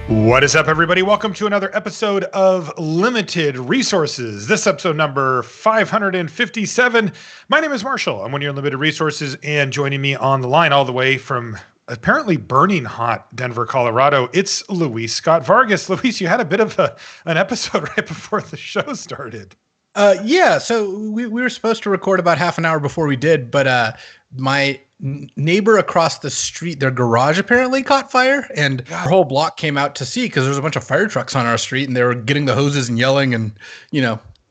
What is up, everybody? Welcome to another episode of Limited Resources. This episode number 557. My name is Marshall. I'm one of your Limited Resources, and joining me on the line all the way from apparently burning hot Denver, Colorado, it's Luis Scott-Vargas. Luis, you had a bit of an episode right before the show started. So we were supposed to record about half an hour before we did, but my neighbor across the street, their garage apparently caught fire, and our whole block came out to see because there was a bunch of fire trucks on our street, and they were getting the hoses and yelling and,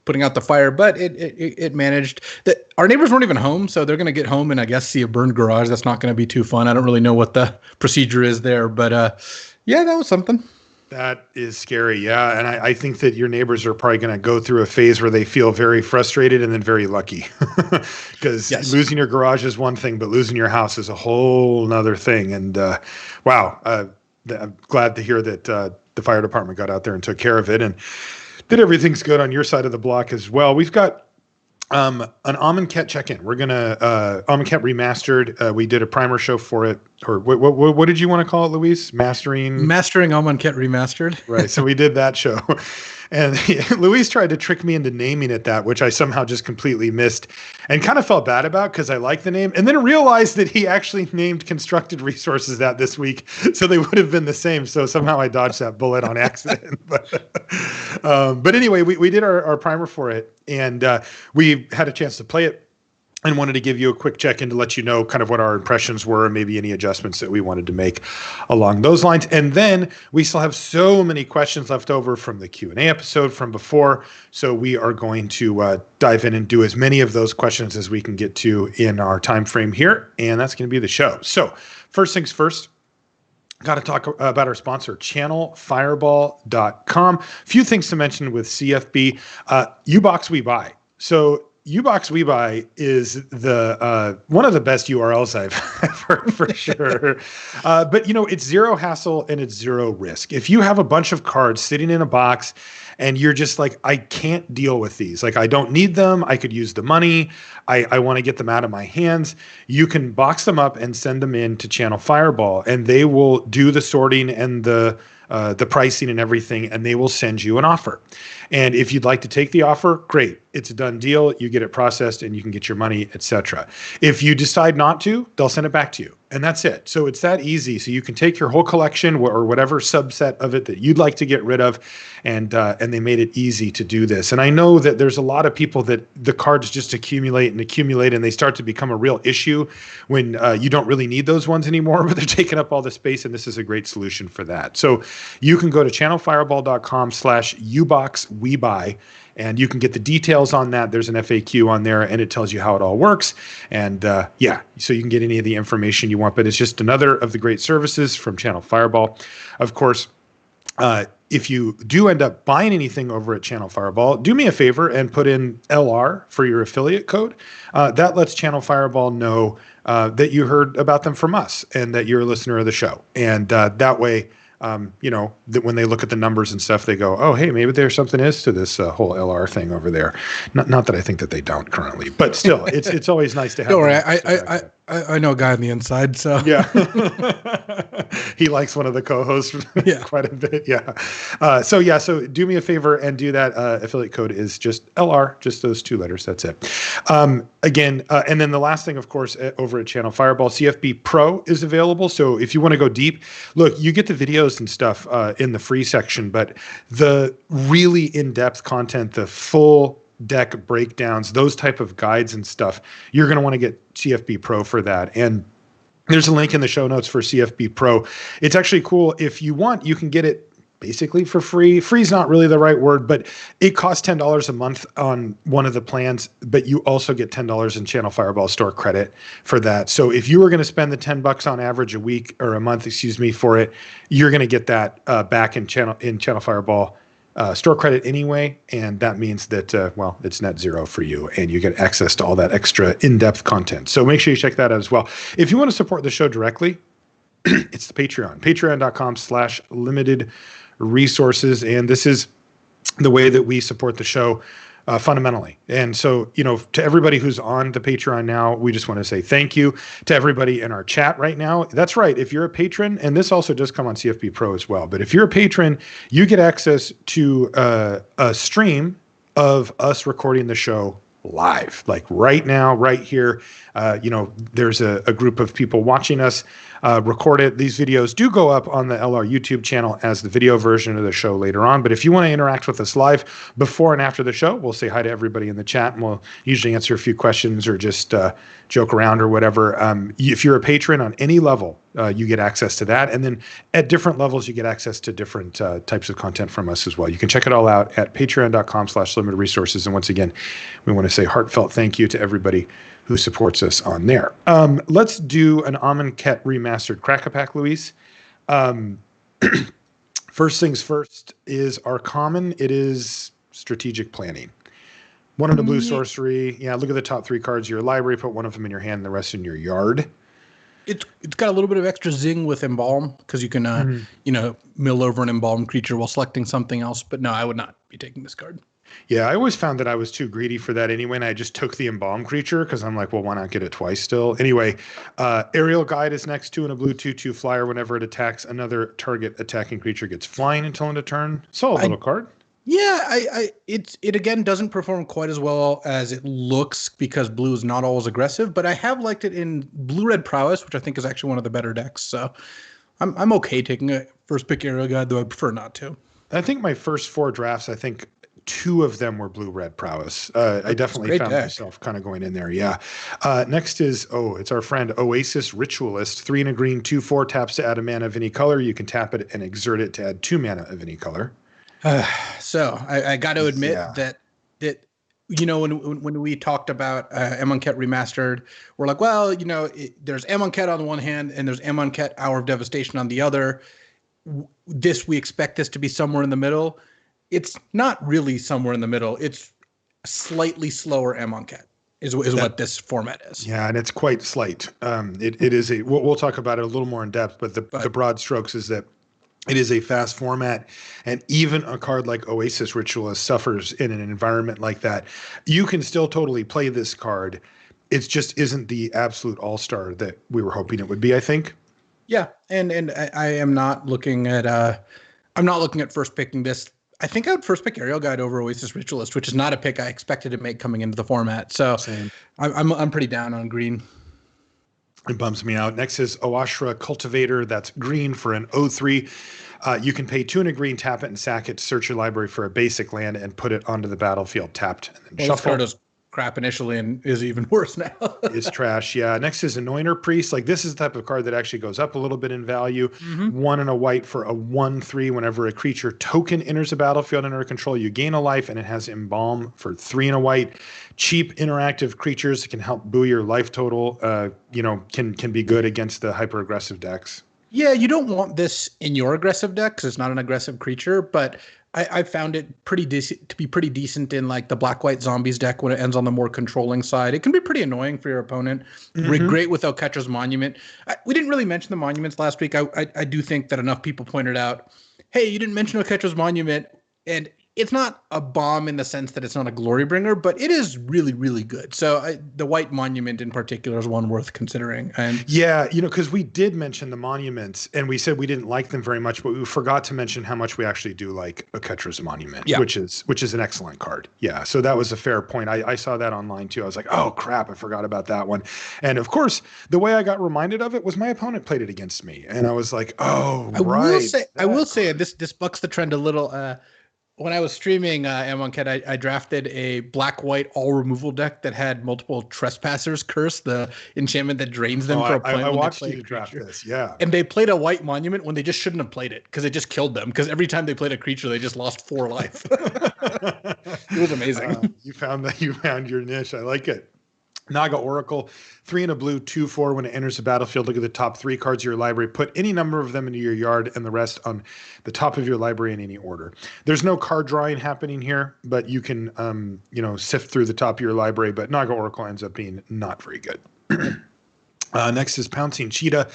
putting out the fire. But it managed. That our neighbors weren't even home, so they're going to get home and I guess see a burned garage. That's not going to be too fun. I don't really know what the procedure is there, but that was something. That is scary, yeah. And I think that your neighbors are probably going to go through a phase where they feel very frustrated and then very lucky. Because losing your garage is one thing, but losing your house is a whole nother thing. And I'm glad to hear that the fire department got out there and took care of it and that everything's good on your side of the block as well. We've got an Amonkhet check-in. We're going to Amonkhet Remastered. We did a primer show for it. Or what did you want to call it, Luis? Mastering Amonkhet Remastered. Right. So we did that show. And Luis tried to trick me into naming it that, which I somehow just completely missed and kind of felt bad about because I like the name. And then realized that he actually named Constructed Resources that this week. So they would have been the same. So somehow I dodged that bullet on accident. But anyway, we did our primer for it. And we had a chance to play it. And wanted to give you a quick check-in to let you know kind of what our impressions were and maybe any adjustments that we wanted to make along those lines. And then we still have so many questions left over from the Q&A episode from before. So we are going to dive in and do as many of those questions as we can get to in our time frame here. And that's going to be the show. So first things first. Got to talk about our sponsor, channelfireball.com. A few things to mention with CFB. U-Box We Buy. So U-Box We Buy is the one of the best URLs I've heard for sure. But it's zero hassle and it's zero risk. If you have a bunch of cards sitting in a box and you're just like, I can't deal with these. Like, I don't need them. I could use the money. I want to get them out of my hands. You can box them up and send them in to Channel Fireball, and they will do the sorting and the pricing and everything, and they will send you an offer. And if you'd like to take the offer, great. It's a done deal. You get it processed and you can get your money, etc. If you decide not to, they'll send it back to you. And that's it. So it's that easy. So you can take your whole collection or whatever subset of it that you'd like to get rid of, and they made it easy to do this. And I know that there's a lot of people that the cards just accumulate and they start to become a real issue when you don't really need those ones anymore, but they're taking up all the space, and this is a great solution for that. So you can go to channelfireball.com/uboxwebuy, and you can get the details on that. There's an FAQ on there, and it tells you how it all works. And so you can get any of the information you want, but it's just another of the great services from Channel Fireball. Of course, if you do end up buying anything over at Channel Fireball, do me a favor and put in LR for your affiliate code. That lets Channel Fireball know that you heard about them from us and that you're a listener of the show. And that way, that when they look at the numbers and stuff, they go, oh, hey, maybe there's something is to this whole LR thing over there. Not that I think that they don't currently, but still, it's always nice to have. Don't worry, I know a guy on the inside, so yeah, he likes one of the co-hosts quite a bit. Yeah, so do me a favor and do that. Affiliate code is just LR, just those two letters. That's it. Again, and then the last thing, of course, over at Channel Fireball, CFB Pro is available. So if you want to go deep, look, you get the videos and stuff in the free section, but the really in-depth content, the full deck breakdowns, those type of guides and stuff, you're going to want to get CFB Pro for that. And there's a link in the show notes for CFB Pro. It's actually cool. If you want, you can get it basically for free. Free is not really the right word, but it costs $10 a month on one of the plans, but you also get $10 in Channel Fireball store credit for that. So if you were going to spend the $10 on average a week or a month, for it, you're going to get that back in Channel Fireball store credit anyway, and that means that it's net zero for you, and you get access to all that extra in-depth content. So make sure you check that out as well. If you want to support the show directly, it's the patreon.com/limited resources, and this is the way that we support the show fundamentally. And so, to everybody who's on the Patreon now, we just want to say thank you to everybody in our chat right now. That's right. If you're a patron, and this also does come on CFB Pro as well, but if you're a patron, you get access to a stream of us recording the show live, like right now, right here. There's a group of people watching us record it. These videos do go up on the LR YouTube channel as the video version of the show later on. But if you want to interact with us live before and after the show, we'll say hi to everybody in the chat, and we'll usually answer a few questions or just joke around or whatever. If you're a patron on any level, you get access to that. And then at different levels, you get access to different types of content from us as well. You can check it all out at patreon.com/limited resources. And once again, we want to say heartfelt thank you to everybody who supports us on there. Let's do an Amonkhet Remastered Crack-A-Pack, Luis. First things first is our common. It is strategic planning. One in a blue sorcery. Yeah, look at the top 3 cards of your library. Put one of them in your hand and the rest in your yard. It's got a little bit of extra zing with Embalm because you can, mill over an Embalm creature while selecting something else. But no, I would not be taking this card. Yeah, I always found that I was too greedy for that anyway, and I just took the Embalm creature because I'm like, well, why not get it twice still? Anyway, Aerial Guide is next to in a blue 2/2 flyer. Whenever it attacks, another target attacking creature gets flying until end of turn. Solid little card. Yeah, it again doesn't perform quite as well as it looks because blue is not always aggressive, but I have liked it in blue-red prowess, which I think is actually one of the better decks. So I'm okay taking a first pick Aerial Guide, though I prefer not to. I think my first 4 drafts, I think 2 of them were blue-red prowess. I definitely found myself kind of going in there. Yeah. Next is, it's our friend Oasis Ritualist. 3 and a green, 2/4 taps to add a mana of any color. You can tap it and exert it to add 2 mana of any color. So I got to admit that when we talked about Amonkhet Remastered, we're like, well, there's Amonkhet on the one hand and there's Amonkhet Hour of Devastation on the other. We expect this to be somewhere in the middle. It's not really somewhere in the middle. It's slightly slower Amonkhet is what this format is. Yeah, and it's quite slight. It is we'll talk about it a little more in depth, but the broad strokes is that it is a fast format, and even a card like Oasis Ritualist suffers in an environment like that. You can still totally play this card. It just isn't the absolute all-star that we were hoping it would be, I think. Yeah, and I am not looking at first picking this. I think I would first pick Aerial Guide over Oasis Ritualist, which is not a pick I expected to make coming into the format. So I'm pretty down on green. It bums me out. Next is Oashra Cultivator. That's green for an 0/3. You can pay 2 and a green, tap it and sack it to search your library for a basic land and put it onto the battlefield tapped. And then shuffle. This card is crap initially and is even worse now. It's trash. Yeah. Next is Anointer Priest. Like, this is the type of card that actually goes up a little bit in value. 1 and a white for a 1/3. Whenever a creature token enters a battlefield under control, you gain a life, and it has Embalm for 3 and a white. Cheap interactive creatures that can help buoy your life total, can be good against the hyper aggressive decks. Yeah, you don't want this in your aggressive deck because it's not an aggressive creature, but I found it to be pretty decent in like the black-white zombies deck when it ends on the more controlling side. It can be pretty annoying for your opponent. Great with Oketra's Monument. We didn't really mention the monuments last week. I do think that enough people pointed out, hey, you didn't mention Oketra's Monument, and it's not a bomb in the sense that it's not a glory bringer, but it is really, really good. So the White Monument in particular is one worth considering. And yeah, because we did mention the monuments and we said we didn't like them very much, but we forgot to mention how much we actually do like Oketra's Monument, which is an excellent card. Yeah, so that was a fair point. I saw that online too. I was like, oh crap, I forgot about that one. And of course, the way I got reminded of it was my opponent played it against me, and I was like, oh, I will say this bucks the trend a little. When I was streaming Amonkhet, I drafted a black-white all-removal deck that had multiple Trespassers Curse, the enchantment that drains them for a point. I watched you draft this, yeah. And they played a White Monument when they just shouldn't have played it because it just killed them. Because every time they played a creature, they just lost 4 life. It was amazing. You found your niche. I like it. Naga Oracle, 3 and a blue, 2/4. When it enters the battlefield, look at the top 3 cards of your library. Put any number of them into your yard and the rest on the top of your library in any order. There's no card drawing happening here, but you can, sift through the top of your library. But Naga Oracle ends up being not very good. Next is Pouncing Cheetah,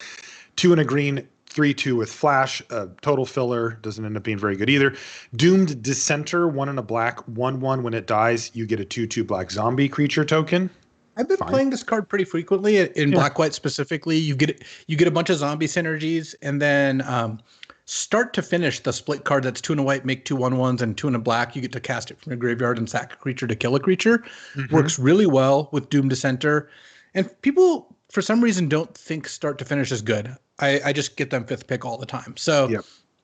2 and a green, 3/2 with flash, total filler, doesn't end up being very good either. Doomed Dissenter, 1 and a black, 1/1. When it dies, you get a 2/2 black zombie creature token. I've been playing this card pretty frequently in black white specifically. You get a bunch of zombie synergies, and then start to finish the split card that's 2 and a white, make 2 1/1s and 2 and a black. You get to cast it from your graveyard and sack a creature to kill a creature. Works really well with Doomed Dissenter, and people for some reason don't think start to finish is good. I just get them 5th pick all the time. So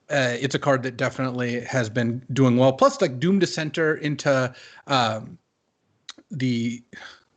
it's a card that definitely has been doing well. Plus, like Doomed Dissenter into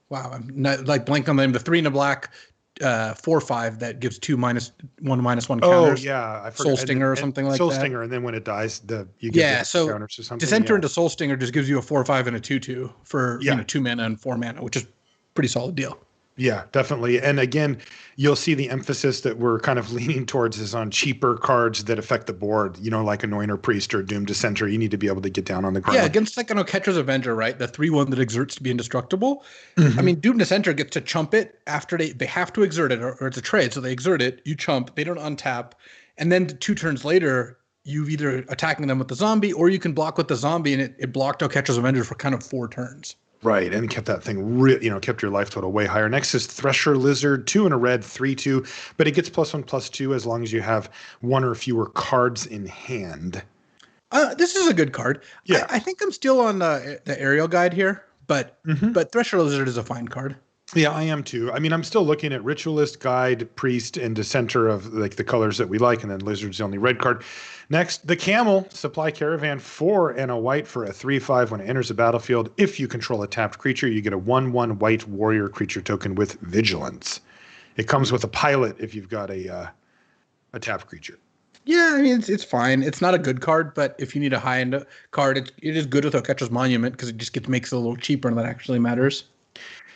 I'm not like blank on the name. The 3 and a black 4/5 that gives 2 -1 -1 counters. Oh yeah, I forgot. Soul Stinger or something like Soul that. Stinger, and then when it dies, you get so counters or something. Dissenter into Soul Stinger just gives you a 4/5 and a 2/2 for 2 mana and 4 mana, which is pretty solid deal. Yeah, definitely. And again, you'll see the emphasis that we're kind of leaning towards is on cheaper cards that affect the board, like Anointer Priest or Doomed Dissenter. You need to be able to get down on the ground. Yeah, against like an Amonkhet's Avenger, right? The 3/1 that exerts to be indestructible. I mean, Doomed Dissenter gets to chump it after they have to exert it, or it's a trade. So they exert it, you chump, they don't untap. And then 2 turns later, you've either attacking them with the zombie, or you can block with the zombie, and it blocked Amonkhet's Avenger for kind of 4 turns. Right, and kept that thing, kept your life total way higher. Next is Thresher Lizard, 2 and a red, 3/2, but it gets +1/+2 as long as you have 1 or fewer cards in hand. This is a good card. Yeah, I think I'm still on the aerial guide here, but Thresher Lizard is a fine card. Yeah, I am too. I mean, I'm still looking at Ritualist, Guide, Priest, and Dissenter of like the colors that we like, and then Lizard's the only red card. Next, the Camel, Supply Caravan, 4 and a white for a 3/5. When it enters the battlefield, if you control a tapped creature, you get a 1/1 white warrior creature token with Vigilance. It comes with a pilot if you've got a tapped creature. Yeah, I mean, it's fine. It's not a good card, but if you need a high-end card, it is good with Amonkhet's Monument because it just makes it a little cheaper, and that actually matters.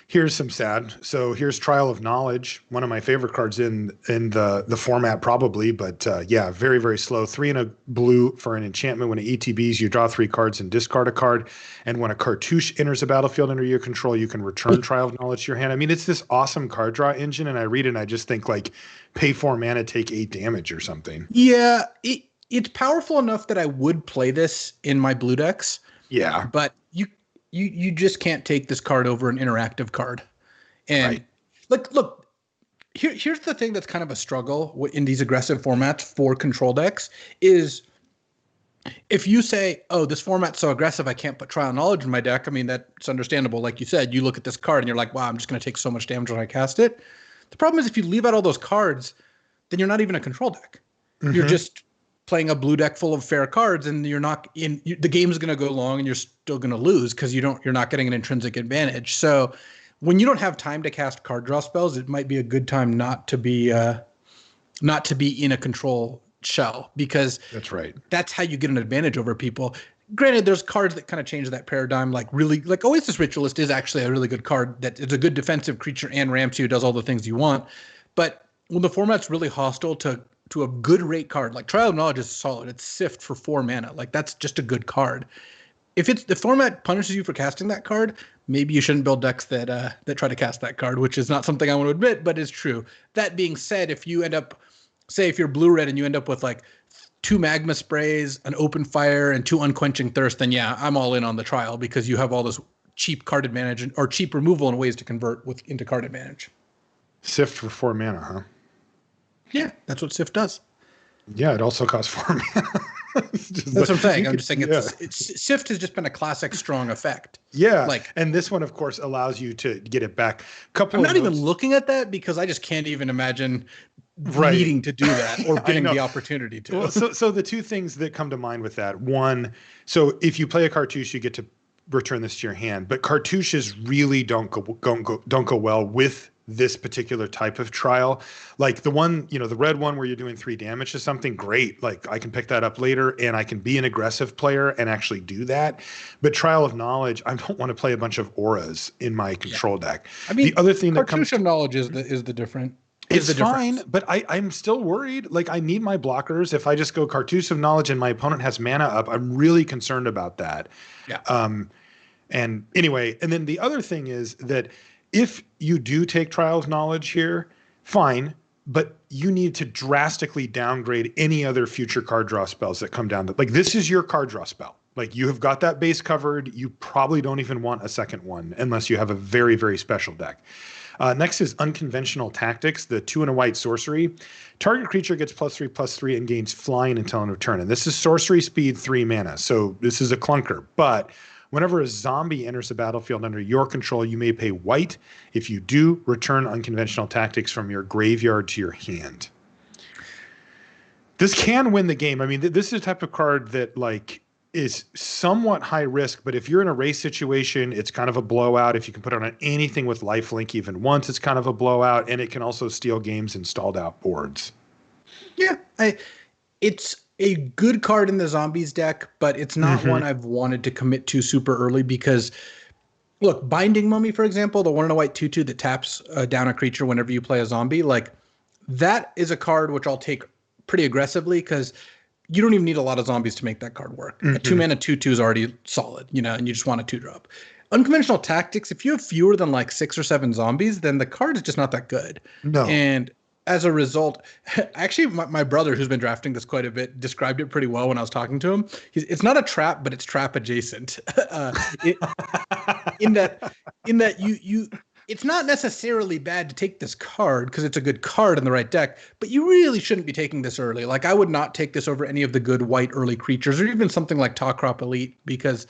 Here's some sad. So here's Trial of Knowledge, one of my favorite cards in the format probably, but very, very slow. 3 and a blue for an enchantment. When it ETBs, you draw 3 cards and discard a card. And when a cartouche enters the battlefield under your control, you can return Trial of Knowledge to your hand. I mean, it's this awesome card draw engine, and I read it and I just think like pay 4 mana, take 8 damage or something. Yeah, it's powerful enough that I would play this in my blue decks. Yeah. But you just can't take this card over an interactive card. And look, here's the thing that's kind of a struggle in these aggressive formats for control decks is if you say, oh, this format's so aggressive, I can't put Trial of Knowledge in my deck. I mean, that's understandable. Like you said, you look at this card and you're like, wow, I'm just going to take so much damage when I cast it. The problem is if you leave out all those cards, then you're not even a control deck. You're just playing a blue deck full of fair cards, and you're not in. The game's going to go long, and you're still going to lose because you're not getting an intrinsic advantage. So when you don't have time to cast card draw spells, it might be a good time not to be in a control shell, because that's how you get an advantage over people. Granted, there's cards that kind of change that paradigm. Like Oasis Ritualist is actually a really good card that is a good defensive creature and ramps you, does all the things you want. But when the format's really hostile to a good rate card, like Trial of Knowledge is solid. It's Sift for 4 mana. Like that's just a good card. If the format punishes you for casting that card, maybe you shouldn't build decks that try to cast that card, which is not something I want to admit, but is true. That being said, if you end up, say if you're blue-red and you end up with like 2 Magma Sprays, an Open Fire, and 2 Unquenching Thirst, then yeah, I'm all in on the Trial because you have all this cheap card advantage or cheap removal and ways to convert into card advantage. Sift for 4 mana, huh? Yeah, that's what Sift does. Yeah, it also costs 4 mana. That's what I'm saying. I'm just saying Sift has just been a classic strong effect. Yeah, and this one, of course, allows you to get it back. I'm not even looking at that because I just can't even imagine needing to do that or getting the opportunity to. Well, so the 2 things that come to mind with that. One, so if you play a cartouche, you get to return this to your hand, but cartouches really don't go well with this particular type of trial. Like the one, the red one where you're doing 3 damage to something, great. Like I can pick that up later and I can be an aggressive player and actually do that. But Trial of Knowledge, I don't want to play a bunch of auras in my control deck. I mean, the other thing that comes Cartouche of Knowledge is the different. It's fine, but I'm still worried. Like I need my blockers. If I just go Cartouche of Knowledge and my opponent has mana up, I'm really concerned about that. Yeah. And anyway, and then the other thing is that if you do take Trial of Knowledge here, fine. but you need to drastically downgrade any other future card draw spells that come down. Like, this is your card draw spell. Like, you have got that base covered. You probably don't even want a second one unless you have a very, very special deck. Next is Unconventional Tactics, the 2 and a white sorcery. Target creature gets +3/+3 and gains flying until end of turn. And this is sorcery speed, 3 mana. So this is a clunker. But whenever a zombie enters the battlefield under your control, you may pay white. If you do, return Unconventional Tactics from your graveyard to your hand. This can win the game. I mean, this is a type of card that, like, is somewhat high risk, but if you're in a race situation, it's kind of a blowout. If you can put it on anything with lifelink even once, it's kind of a blowout, and it can also steal games in stalled out boards. Yeah, it's a good card in the zombies deck, but it's not one I've wanted to commit to super early because, look, Binding Mummy, for example, the 1 and a white 2/2 that taps down a creature whenever you play a zombie, like, that is a card which I'll take pretty aggressively because you don't even need a lot of zombies to make that card work. A 2 mana 2/2 is already solid, and you just want a 2-drop. Unconventional Tactics, if you have fewer than like 6 or 7 zombies, then the card is just not that good. No. And as a result, actually, my brother, who's been drafting this quite a bit, described it pretty well when I was talking to him. It's not a trap, but it's trap adjacent. In that you it's not necessarily bad to take this card because it's a good card in the right deck, but you really shouldn't be taking this early. Like, I would not take this over any of the good white early creatures or even something like Talkrop Elite because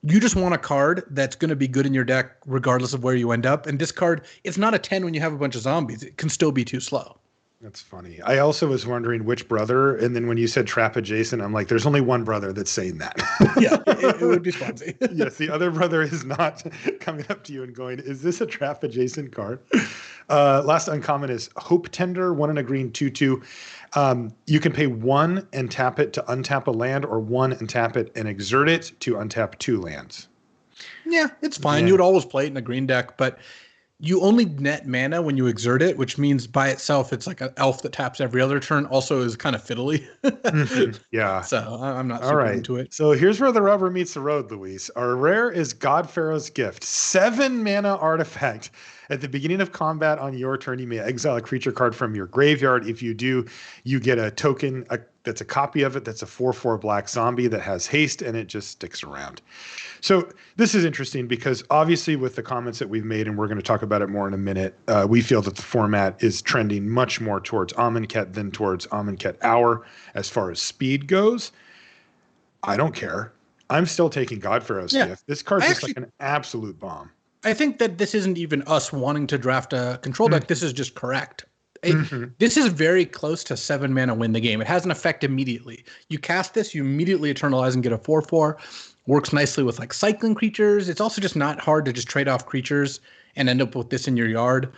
you just want a card that's going to be good in your deck regardless of where you end up. And this card, it's not a 10 when you have a bunch of zombies. It can still be too slow. That's funny. I also was wondering which brother, and then when you said trap adjacent, I'm like, there's only one brother that's saying that. Yeah, it would be Swansea. Yes, the other brother is not coming up to you and going, is this a trap adjacent card? Last uncommon is Hope Tender, 1 and a green 2/2. You can pay 1 and tap it to untap a land, or 1 and tap it and exert it to untap 2 lands. Yeah, it's fine. Yeah. You would always play it in a green deck, but you only net mana when you exert it, which means by itself it's like an elf that taps every other turn. Also is kind of fiddly. Yeah. So I'm not super into it. So here's where the rubber meets the road, Luis. Our rare is God Pharaoh's Gift. 7 mana artifact. At the beginning of combat on your turn, you may exile a creature card from your graveyard. If you do, you get a token that's a copy of it. That's a 4/4 black zombie that has haste, and it just sticks around. So this is interesting because obviously with the comments that we've made, and we're going to talk about it more in a minute, we feel that the format is trending much more towards Amonkhet than towards Amonkhet Hour as far as speed goes. I don't care. I'm still taking God Pharaoh's Gift. This card's just like an absolute bomb. I think that this isn't even us wanting to draft a control deck. This is just correct. This is very close to 7 mana win the game. It has an effect immediately. You cast this, you immediately eternalize and get a 4/4. Works nicely with like cycling creatures. It's also just not hard to just trade off creatures and end up with this in your yard.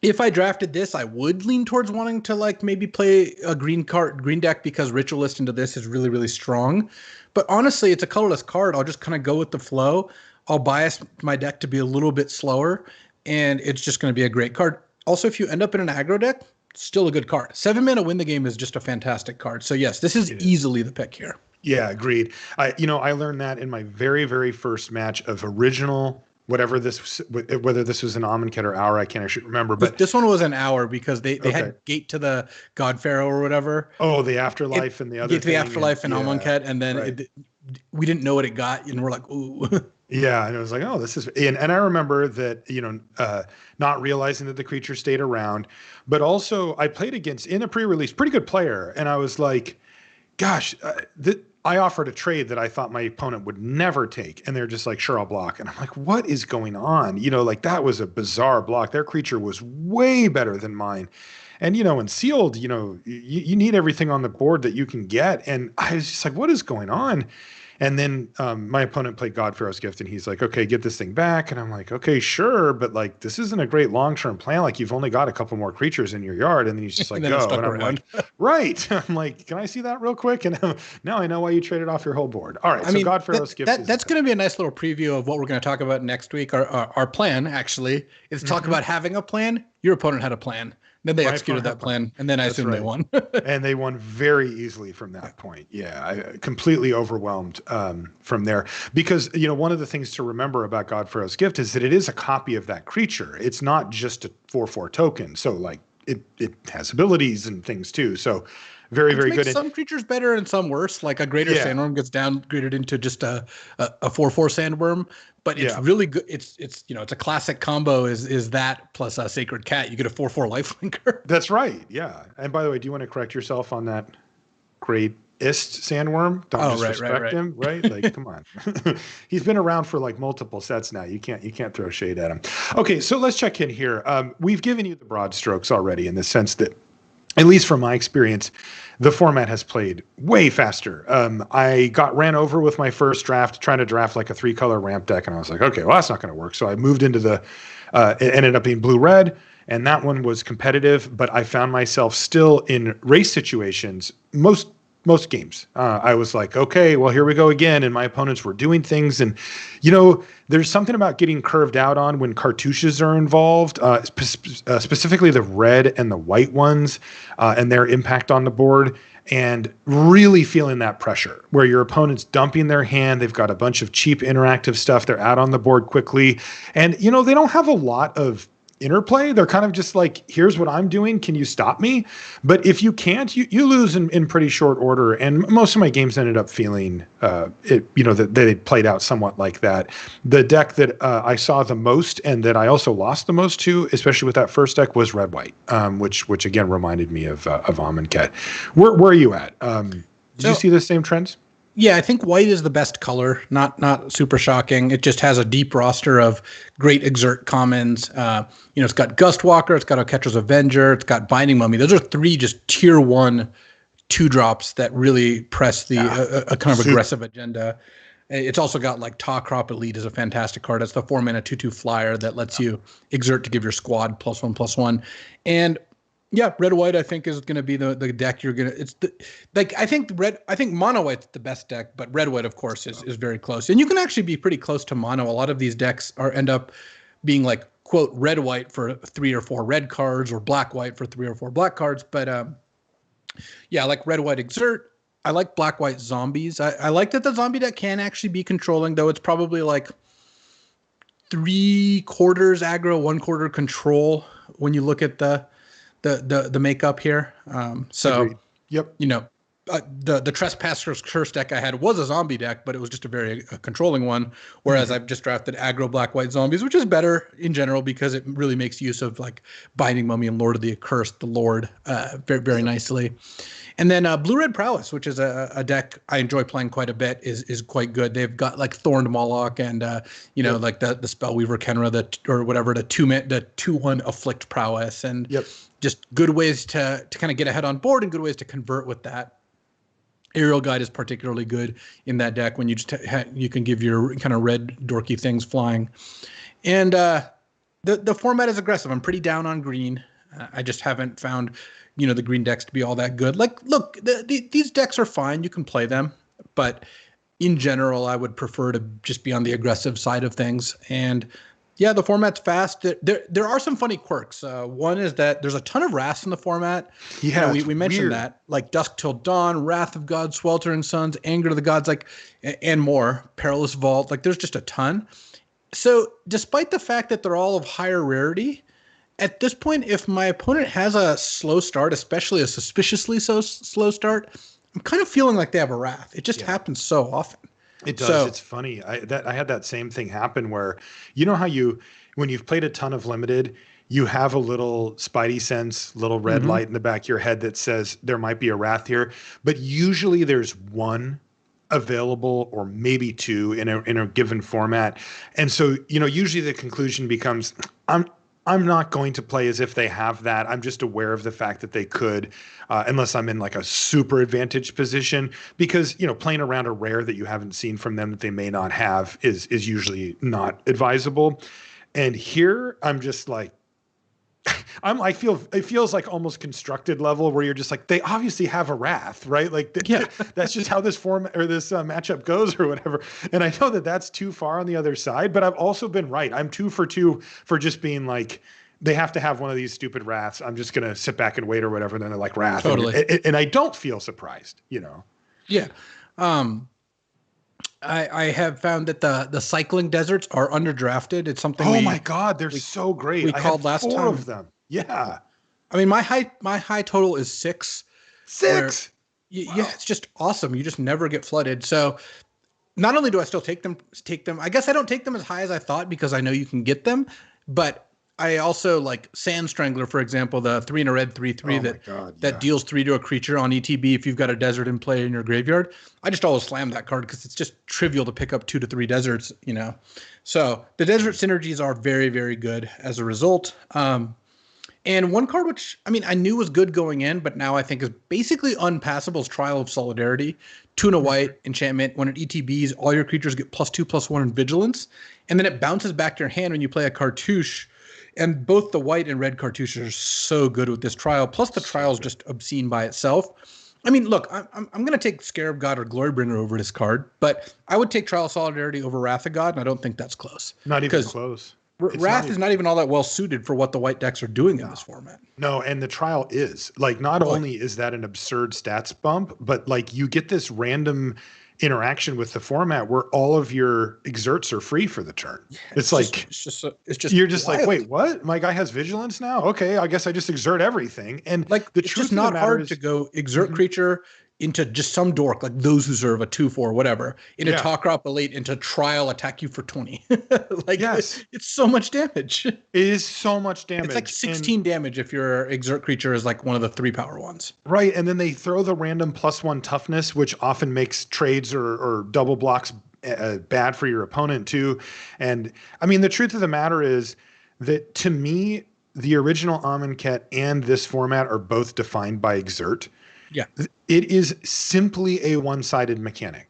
If I drafted this, I would lean towards wanting to like maybe play a green deck because Ritualist into this is really, really strong. But honestly, it's a colorless card. I'll just kind of go with the flow. I'll bias my deck to be a little bit slower, and it's just going to be a great card. Also, if you end up in an aggro deck, still a good card. 7 mana win the game is just a fantastic card. So yes, this is easily the pick here. Yeah, agreed. I learned that in my very, very first match of original, whether this was an Amonkhet or Hour, I can't actually remember. But this one was an Hour because they had Gate to the God Pharaoh or whatever. Oh, the Afterlife and the other Gate to the Afterlife and Amonkhet, and then we didn't know what it got, and we're like, ooh. Yeah, and it was like, oh, this is, and I remember that, not realizing that the creature stayed around, but also I played against, in a pre-release, pretty good player, and I was like, gosh, I offered a trade that I thought my opponent would never take, and they're just like, sure, I'll block, and I'm like, what is going on? That was a bizarre block. Their creature was way better than mine. And, in sealed, you need everything on the board that you can get, and I was just like, what is going on? And then my opponent played God Pharaoh's Gift, and he's like, okay, get this thing back. And I'm like, okay, sure. But like, this isn't a great long-term plan. Like, you've only got a couple more creatures in your yard. And then he's just like, go. And I'm like, right. I'm like, can I see that real quick? And now I know why you traded off your whole board. All right. God Pharaoh's Gift. That's going to be a nice little preview of what we're going to talk about next week. Our plan, actually, is to talk about having a plan. Your opponent had a plan. Then they executed that plan, and then I assume they won. And they won very easily from that point. Yeah, I completely overwhelmed from there. Because, one of the things to remember about God Pharaoh's Gift is that it is a copy of that creature. It's not just a 4/4 token. So, like, it has abilities and things too. So very, very good. Some creatures better and some worse. Like a greater sandworm gets downgraded into just a 4/4 sandworm, but it's really good. It's it's a classic combo is that plus a sacred cat. You get a 4/4 lifelinker. That's right. Yeah. And by the way, do you want to correct yourself on that greatest sandworm? Don't disrespect him, right? Like, come on. He's been around for like multiple sets now. You can't throw shade at him. Okay, so let's check in here. We've given you the broad strokes already in the sense that, at least from my experience, the format has played way faster. I got ran over with my first draft, trying to draft like a 3-color ramp deck, and I was like, okay, well, that's not going to work. So I moved into it ended up being blue-red, and that one was competitive, but I found myself still in race situations most games. I was like, okay, well, here we go again. And my opponents were doing things. And, there's something about getting curved out on when cartouches are involved, specifically the red and the white ones and their impact on the board. And really feeling that pressure where your opponent's dumping their hand. They've got a bunch of cheap interactive stuff. They're out on the board quickly. And, they don't have a lot of interplay. They're kind of just like, here's what I'm doing. Can you stop me? But if you can't, you lose in pretty short order. And most of my games ended up feeling, that they played out somewhat like that. The deck that I saw the most and that I also lost the most to, especially with that first deck, was red-white, which again reminded me of Amonkhet. Where are you at? Did you see the same trends? Yeah, I think white is the best color. Not super shocking. It just has a deep roster of great Exert commons. It's got Gustwalker, it's got Oketra's Avenger, it's got Binding Mummy. Those are 3 just tier 1 2-drops that really press the a kind of aggressive agenda. It's also got like Crop Elite is a fantastic card. It's the 4-mana 2/2 flyer that lets you exert to give your squad +1/+1. And yeah, red-white I think is going to be the deck you're going to. I think mono white's the best deck, but red-white of course is very close. And you can actually be pretty close to mono. A lot of these decks end up being like quote red-white for 3 or 4 red cards or black-white for 3 or 4 black cards. But I like red-white Exert. I like black-white zombies. I like that the zombie deck can actually be controlling, though it's probably like 3/4 aggro, 1/4 control when you look at the makeup here. Agreed. Yep. The Trespasser's Curse deck I had was a zombie deck, but it was just a very controlling one. Whereas I've just drafted aggro black-white zombies, which is better in general because it really makes use of like Binding Mummy and Lord of the Accursed, the Lord, very, very nicely. And then Blue-Red Prowess, which is a deck I enjoy playing quite a bit, is quite good. They've got like Thorned Moloch and like the Spellweaver Kenra, the 2/1 Afflict Prowess, and just good ways to kind of get ahead on board and good ways to convert with that. Aerial Guide is particularly good in that deck when you just you can give your kind of red dorky things flying. And the format is aggressive. I'm pretty down on green. I just haven't found the green decks to be all that good. Like, look, these decks are fine. You can play them, but in general, I would prefer to just be on the aggressive side of things. And yeah, the format's fast. There are some funny quirks. One is that there's a ton of wraths in the format. Yeah, we mentioned that, like Dusk Till Dawn, Wrath of God, Sweltering Suns, Anger of the Gods, and more. Perilous Vault. Like, there's just a ton. So, despite the fact that they're all of higher rarity, at this point, if my opponent has a slow start, especially a suspiciously slow start, I'm kind of feeling like they have a wrath. It just happens so often. It does. It's funny. I had that same thing happen where, how when you've played a ton of limited, you have a little spidey sense, little red light in the back of your head that says there might be a wrath here, but usually there's one available or maybe 2 in a given format. And so, usually the conclusion becomes, I'm not going to play as if they have that. I'm just aware of the fact that they could, unless I'm in like a super advantaged position, because, playing around a rare that you haven't seen from them that they may not have is usually not advisable. And here I'm just like, it feels like almost constructed level where you're just like, they obviously have a wrath, right? Like that's just how this form or this matchup goes or whatever. And I know that that's too far on the other side, but I've also been right. I'm 2 for 2 for just being like, they have to have one of these stupid wraths. I'm just going to sit back and wait or whatever. And then they're like wrath. Totally. And I don't feel surprised, Yeah. I have found that the cycling deserts are underdrafted. It's something. Oh my God, they're so great. We called last 4 time of them. Yeah. I mean, my high total is 6. 6. Wow. Yeah, it's just awesome. You just never get flooded. So not only do I still take them, I guess I don't take them as high as I thought because I know you can get them, but I also like Sand Strangler, for example, the 3 and a red 3/3 that deals 3 to a creature on ETB if you've got a desert in play in your graveyard. I just always slam that card because it's just trivial to pick up 2 to 3 deserts, So the desert synergies are very, very good as a result. And one card which, I mean, I knew was good going in, but now I think is basically unpassable is Trial of Solidarity. 2 and a white enchantment. When it ETBs, all your creatures get +2/+1 in vigilance. And then it bounces back to your hand when you play a cartouche. And both the white and red cartouches are so good with this trial. Plus the trial is just obscene by itself. I mean, look, I'm going to take Scarab God or Glorybringer over this card, but I would take Trial of Solidarity over Wrath of God, and I don't think that's close. Not even close. Wrath is not even all that well suited for what the white decks are doing in this format. No, and the trial is like, not only is that an absurd stats bump, but like you get this random interaction with the format where all of your exerts are free for the turn. Yeah, it's just you're just wild. Like, wait, what? My guy has vigilance now? Okay, I guess I just exert everything. And like, it's just not hard to go exert creature into just some dork, like Those Who Serve, a 2/4, whatever, into Talkrop Elite, into Trial, attack you for 20. Like, it's so much damage. It is so much damage. It's like 16 damage if your exert creature is like one of the 3 power ones. Right, and then they throw the random +1 toughness, which often makes trades or double blocks bad for your opponent too. And I mean, the truth of the matter is that to me, the original Amonkhet and this format are both defined by exert. Yeah, it is simply a one-sided mechanic.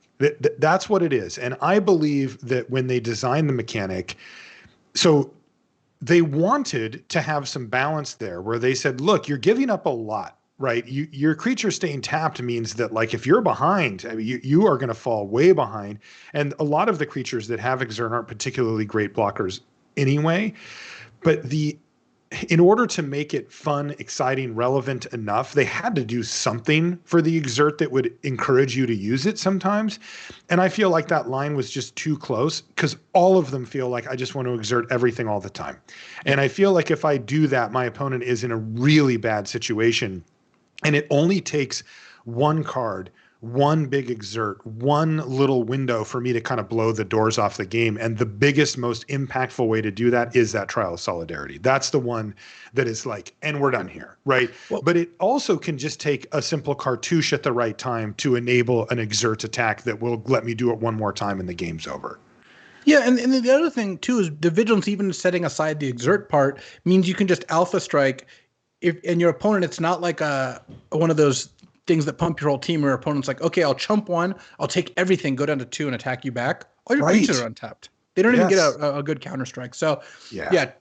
That's what it is. And I believe that when they designed the mechanic, so they wanted to have some balance there where they said, look, you're giving up a lot, right? Your creature staying tapped means that, like, if you're behind, I mean, you are going to fall way behind. And a lot of the creatures that have exert aren't particularly great blockers anyway. But in order to make it fun, exciting, relevant enough, they had to do something for the exert that would encourage you to use it sometimes. And I feel like that line was just too close because all of them feel like I just want to exert everything all the time. And I feel like if I do that, my opponent is in a really bad situation. And it only takes one card, one big exert, one little window for me to kind of blow the doors off the game. And the biggest, most impactful way to do that is that Trial of Solidarity. That's the one that is like, and we're done here, right? Well, but it also can just take a simple cartouche at the right time to enable an exert attack that will let me do it one more time and the game's over. Yeah, and the other thing too is the vigilance, even setting aside the exert part, means you can just alpha strike and your opponent, it's not like one of those things that pump your whole team, or your opponent's like, okay, I'll chump 1, I'll take everything, go down to 2 and attack you back. All your creatures are untapped. They don't even get a good counter strike. So yeah,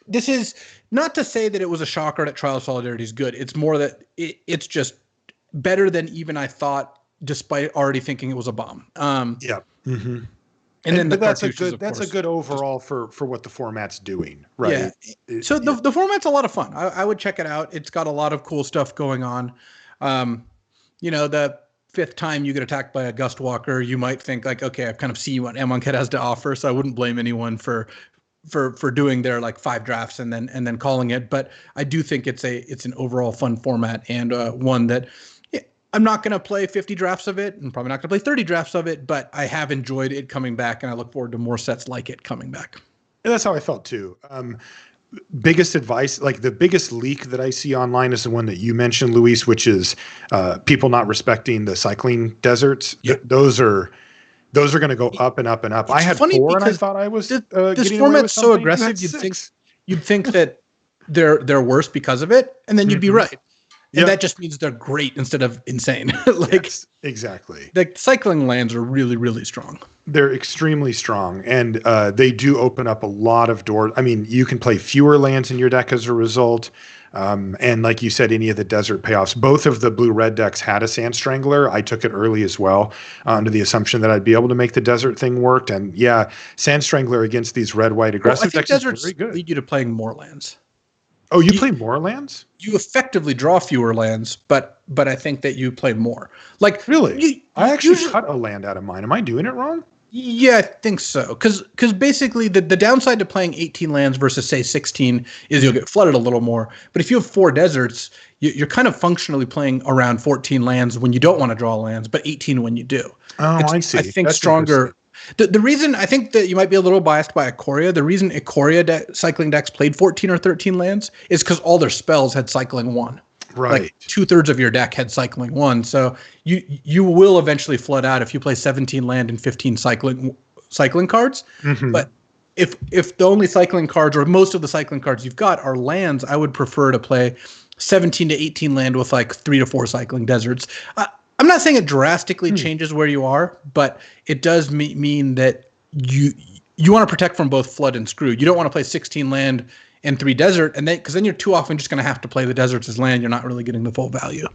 this is not to say that it was a shocker that Trial of Solidarity is good. It's more that it's just better than even I thought, despite already thinking it was a bomb. And then that's a good overall for what the format's doing, right? Yeah. So the format's a lot of fun. I would check it out. It's got a lot of cool stuff going on. The 5th time you get attacked by a Gust Walker, you might think like, okay, I've kind of seen what Amonkhet has to offer, so I wouldn't blame anyone for doing their like 5 drafts and then calling it. But I do think it's an overall fun format and one that I'm not going to play 50 drafts of it and probably not going to play 30 drafts of it, but I have enjoyed it coming back and I look forward to more sets like it coming back. And that's how I felt too. Biggest advice, like the biggest leak that I see online is the one that you mentioned, Luis, which is people not respecting the cycling deserts. Yep. Those are going to go up and up and up. I had 4 and I thought I was this format's so aggressive. You'd think that they're worse because of it, and then you'd be right. And that just means they're great instead of insane. Yes, exactly. The cycling lands are really, really strong. They're extremely strong, and they do open up a lot of doors. I mean, you can play fewer lands in your deck as a result. And like you said, any of the desert payoffs. Both of the blue-red decks had a Sand Strangler. I took it early as well, under the assumption that I'd be able to make the desert thing work. And Sand Strangler against these red-white aggressive decks is very good. Lead you to playing more lands. Oh, you play more lands? You effectively draw fewer lands, but I think that you play more. Like really, I actually cut a land out of mine. Am I doing it wrong? Yeah, I think so. Because basically the downside to playing 18 lands versus, say, 16 is you'll get flooded a little more. But if you have 4 deserts, you're kind of functionally playing around 14 lands when you don't want to draw lands, but 18 when you do. Oh, I see. I think that's stronger. The reason I think that you might be a little biased by Ikoria, the reason Ikoria cycling decks played 14 or 13 lands is because all their spells had cycling 1. Right. Like 2/3 of your deck had cycling 1. So you will eventually flood out if you play 17 land and 15 cycling cards. Mm-hmm. But if the only cycling cards or most of the cycling cards you've got are lands, I would prefer to play 17 to 18 land with like 3 to 4 cycling deserts. I'm not saying it drastically changes where you are, but it does mean that you want to protect from both flood and screw. You don't want to play 16 land and 3 desert, and because then you're too often just going to have to play the deserts as land. You're not really getting the full value.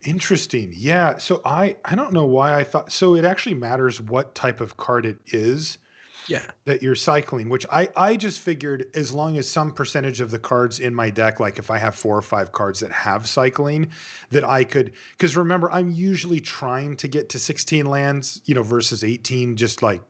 Interesting. Yeah. So I don't know why I thought so. It actually matters what type of card it is. Yeah. That you're cycling, which I just figured as long as some percentage of the cards in my deck, like if I have 4 or 5 cards that have cycling, that I could, because remember, I'm usually trying to get to 16 lands, versus 18, just like,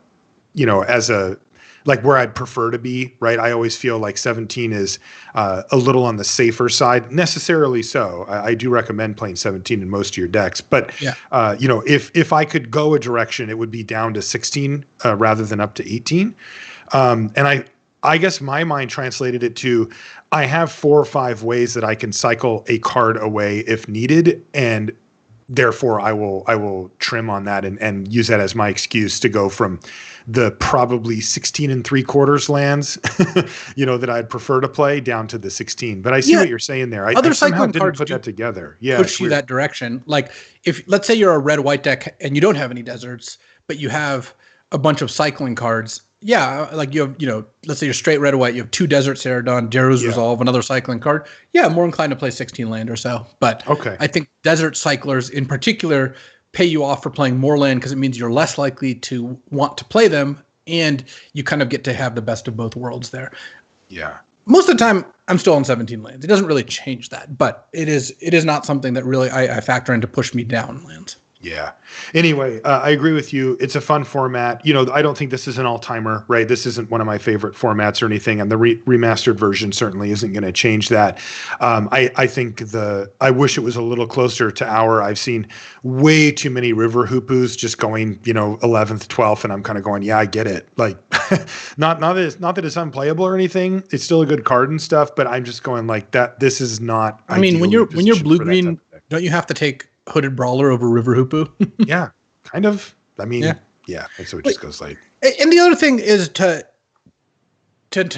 as a, like where I'd prefer to be, right? I always feel like 17 is a little on the safer side, necessarily so. I do recommend playing 17 in most of your decks, but yeah. If I could go a direction, it would be down to 16 rather than up to 18. And I guess my mind translated it to, I have 4 or 5 ways that I can cycle a card away if needed, and therefore I will trim on that and use that as my excuse to go from the probably 16 3/4 lands, that I'd prefer to play down to the 16. But I see what you're saying there. Other I somehow cycling didn't cards put that together. Yeah, push you that direction. Like if let's say you're a red-white deck and you don't have any deserts, but you have a bunch of cycling cards. Yeah, like you have, let's say you're straight red or white, you have 2 deserts Ceradon, Daru's Resolve, another cycling card. Yeah, I'm more inclined to play 16 land or so. But I think desert cyclers in particular pay you off for playing more land because it means you're less likely to want to play them, and you kind of get to have the best of both worlds there. Yeah. Most of the time, I'm still on 17 lands. It doesn't really change that, but it is not something that really I factor in to push me down lands. Yeah. Anyway, I agree with you. It's a fun format. I don't think this is an all-timer, right? This isn't one of my favorite formats or anything, and the remastered version certainly isn't going to change that. I think I wish it was a little closer to I've seen way too many River Hoopus just going, 11th, 12th, and I'm kind of going, yeah, I get it. Like, not that it's unplayable or anything. It's still a good card and stuff, but I'm just going like that. This is not. I mean, when you're blue-green, don't you have to take Hooded Brawler over River Hoopu? Yeah, kind of. I mean, yeah. And so it just goes like. And the other thing is to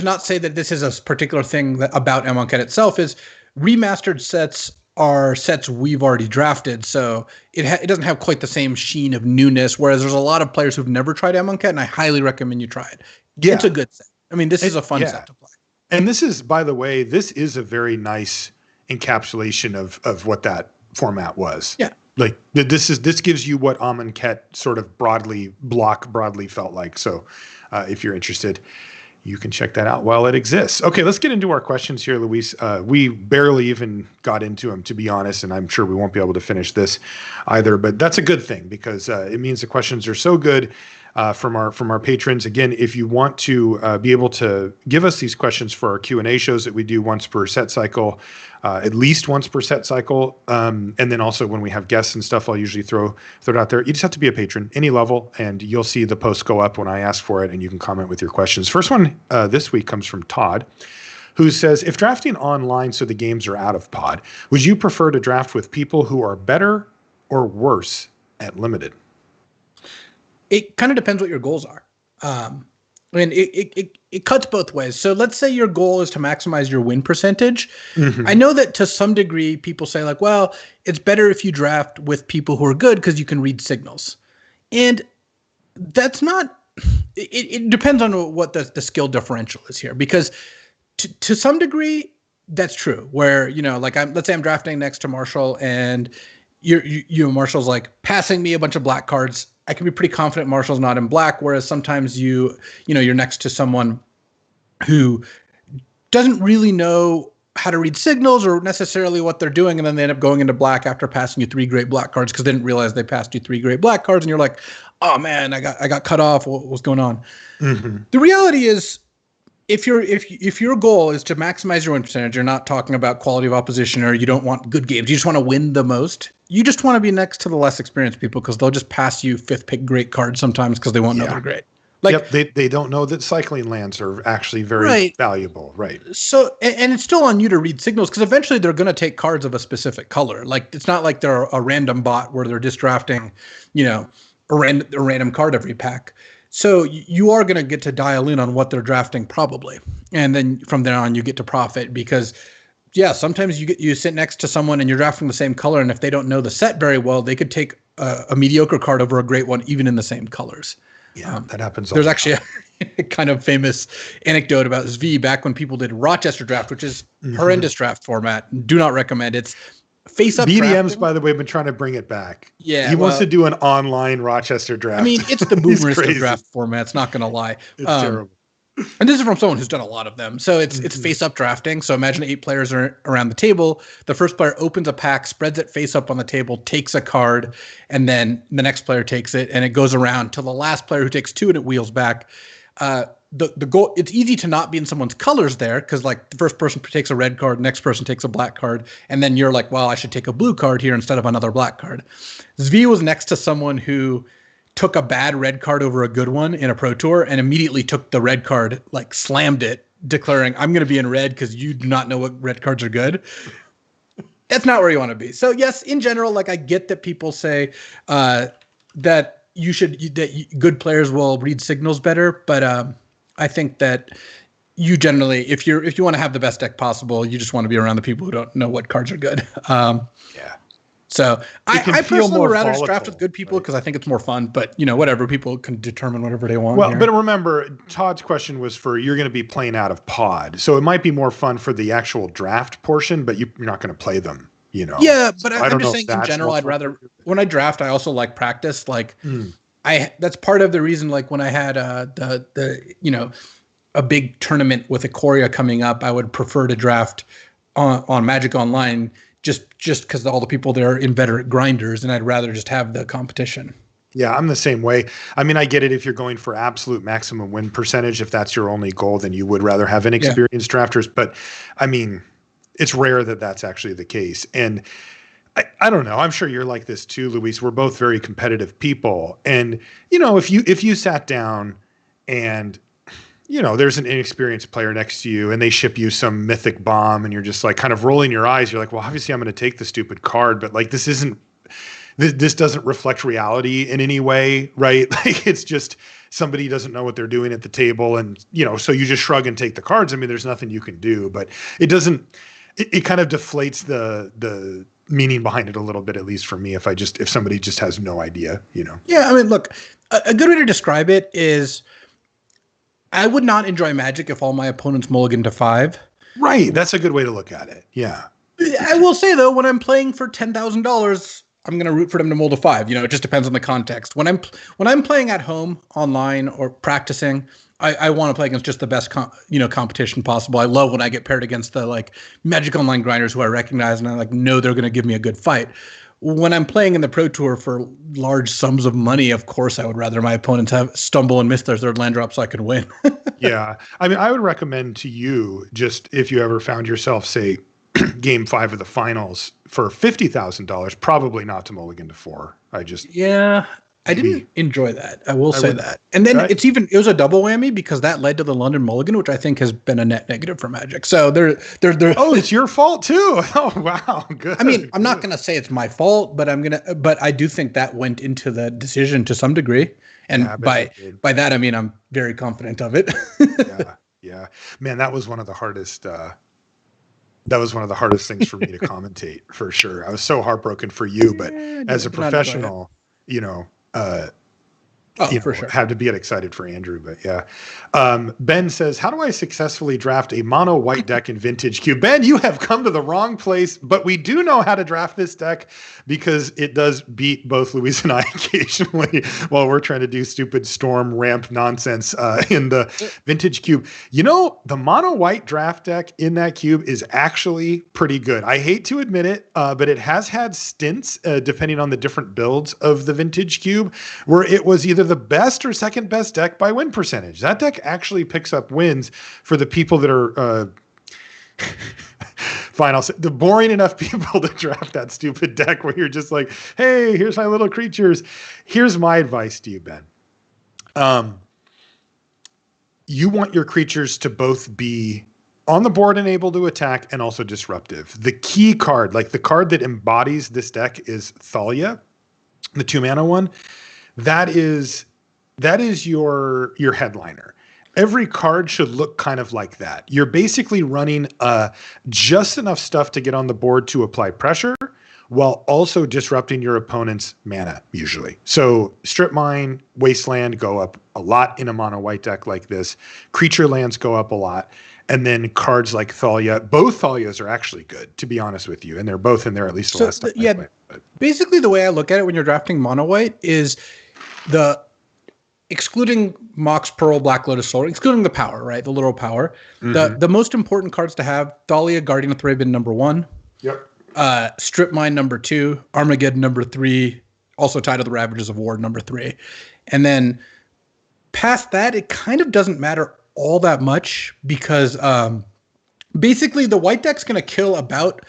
not say that this is a particular thing about Amonkhet itself is remastered sets are sets we've already drafted, so it doesn't have quite the same sheen of newness. Whereas there's a lot of players who've never tried Amonkhet, and I highly recommend you try it. Yeah. It's a good set. I mean, this is a fun set to play. And this is, by the way, this is a very nice encapsulation of what that format was. Yeah. Like this gives you what Amonkhet sort of broadly felt like. So if you're interested, you can check that out while it exists. Okay, let's get into our questions here, Luis. We barely even got into them, to be honest, and I'm sure we won't be able to finish this either. But that's a good thing because it means the questions are so good from our patrons. Again, if you want to be able to give us these questions for our Q&A shows that we do once per set cycle, at least once per set cycle, and then also when we have guests and stuff, I'll usually throw it out there. You just have to be a patron, any level, and you'll see the post go up when I ask for it, and you can comment with your questions. First one this week comes from Todd, who says, if drafting online so the games are out of pod, would you prefer to draft with people who are better or worse at limited? It kind of depends what your goals are. I mean, it cuts both ways. So let's say your goal is to maximize your win percentage. Mm-hmm. I know that to some degree, people say like, well, it's better if you draft with people who are good because you can read signals. And that's not, it depends on what the skill differential is here. Because to some degree, that's true. Where, like let's say I'm drafting next to Marshall and Marshall's like passing me a bunch of black cards. I can be pretty confident Marshall's not in black, whereas sometimes you're next to someone who doesn't really know how to read signals or necessarily what they're doing, and then they end up going into black after passing you 3 great black cards because they didn't realize they passed you 3 great black cards, and you're like, oh man, I got cut off. What's going on? Mm-hmm. The reality is, if your goal is to maximize your win percentage, you're not talking about quality of opposition, or you don't want good games. You just want to win the most. You just want to be next to the less experienced people because they'll just pass you 5th pick great cards sometimes because they won't know they're great. Like, they don't know that cycling lands are actually very valuable, right? So, and it's still on you to read signals because eventually they're going to take cards of a specific color. Like, it's not like they're a random bot where they're just drafting, a random card every pack. So you are going to get to dial in on what they're drafting probably, and then from there on you get to profit because, sometimes you sit next to someone and you're drafting the same color, and if they don't know the set very well, they could take a mediocre card over a great one, even in the same colors. Yeah, that happens. There's actually a kind of famous anecdote about Zvi back when people did Rochester draft, which is horrendous draft format. Do not recommend. It's face-up BDM's, drafting. By the way, have been trying to bring it back. Yeah, he wants to do an online Rochester draft. I mean, it's the boomerist of draft formats. Not going to lie. It's terrible. And this is from someone who's done a lot of them. So it's face-up drafting. So imagine 8 players are around the table. The first player opens a pack, spreads it face-up on the table, takes a card, and then the next player takes it, and it goes around till the last player who takes 2 and it wheels back. The goal, it's easy to not be in someone's colors there because, like, the first person takes a red card, next person takes a black card, and then you're like, well, I should take a blue card here instead of another black card. Zvi was next to someone who took a bad red card over a good one in a Pro Tour and immediately took the red card, like slammed it, declaring, I'm going to be in red because you do not know what red cards are good. That's not where you want to be. So yes, in general, like, I get that people say that good players will read signals better, but I think that you generally, if you want to have the best deck possible, you just want to be around the people who don't know what cards are good. So I personally would rather draft with good people because I think it's more fun, but whatever, people can determine whatever they want. Well, but remember, Todd's question was for, you're going to be playing out of pod. So it might be more fun for the actual draft portion, but you're not going to play them, Yeah, but I'm just saying in general, I'd rather, when I draft, I also like practice. Like that's part of the reason, like when I had a big tournament with Ikoria coming up, I would prefer to draft on Magic Online just because all the people there are inveterate grinders, and I'd rather just have the competition. Yeah, I'm the same way. I mean, I get it if you're going for absolute maximum win percentage. If that's your only goal, then you would rather have inexperienced drafters. But I mean, it's rare that that's actually the case. And I don't know. I'm sure you're like this too, Luis. We're both very competitive people. And, if you sat down and there's an inexperienced player next to you and they ship you some mythic bomb and you're just like kind of rolling your eyes. You're like, well, obviously I'm going to take the stupid card, but like, this doesn't reflect reality in any way, right? Like, it's just somebody doesn't know what they're doing at the table. And, so you just shrug and take the cards. I mean, there's nothing you can do, but it kind of deflates the meaning behind it a little bit, at least for me, if somebody just has no idea, Yeah. I mean, look, a good way to describe it is, I would not enjoy Magic if all my opponents mulligan to 5. Right. That's a good way to look at it. Yeah. I will say, though, when I'm playing for $10,000, I'm going to root for them to mull to 5. It just depends on the context. When I'm playing at home, online, or practicing, I want to play against just the best competition possible. I love when I get paired against the Magic Online grinders who I recognize and I know they're going to give me a good fight. When I'm playing in the Pro Tour for large sums of money, of course, I would rather my opponents stumble and miss their third land drop so I can win. Yeah. I mean, I would recommend to you, just if you ever found yourself, say, game 5 of the finals for $50,000, probably not to mulligan to 4. I didn't enjoy that. I will say that. And then it was a double whammy because that led to the London Mulligan, which I think has been a net negative for Magic. So they're oh, it's your fault too. Oh, wow. Good. I mean, I'm not going to say it's my fault, but I do think that went into the decision to some degree. And by that, I mean, I'm very confident of it. Yeah. Man, that was one of the hardest things for me to commentate, for sure. I was so heartbroken for you, but as a professional, For sure. Had to get excited for Andrew, but yeah. Ben says, how do I successfully draft a mono white deck in Vintage Cube? Ben, you have come to the wrong place, but we do know how to draft this deck because it does beat both Luis and I occasionally while we're trying to do stupid storm ramp nonsense in the Vintage Cube. The mono white draft deck in that cube is actually pretty good. I hate to admit it, but it has had stints depending on the different builds of the Vintage Cube where it was either the best or second best deck by win percentage. That deck actually picks up wins for the people that are fine. I'll say the boring enough people to draft that stupid deck where you're just like, hey, here's my little creatures. Here's my advice to you, Ben. You want your creatures to both be on the board and able to attack and also disruptive. The key card, like the card that embodies this deck, is Thalia, the 2-mana one. That is your headliner. Every card should look kind of like that. You're basically running just enough stuff to get on the board to apply pressure while also disrupting your opponent's mana, usually. So Strip Mine, Wasteland go up a lot in a mono white deck like this. Creature lands go up a lot. And then cards like Thalia, both Thalias are actually good, to be honest with you. And they're both in there at least the last time. Yeah, basically the way I look at it when you're drafting mono white is excluding Mox Pearl, Black Lotus Soul, excluding the power, right? The literal power. Mm-hmm. The most important cards to have: Thalia, Guardian of Thraben, number 1. Yep. Strip Mine, number 2. Armageddon, number 3. Also tied to the Ravages of War, number 3. And then past that, it kind of doesn't matter all that much because basically the white deck's going to kill about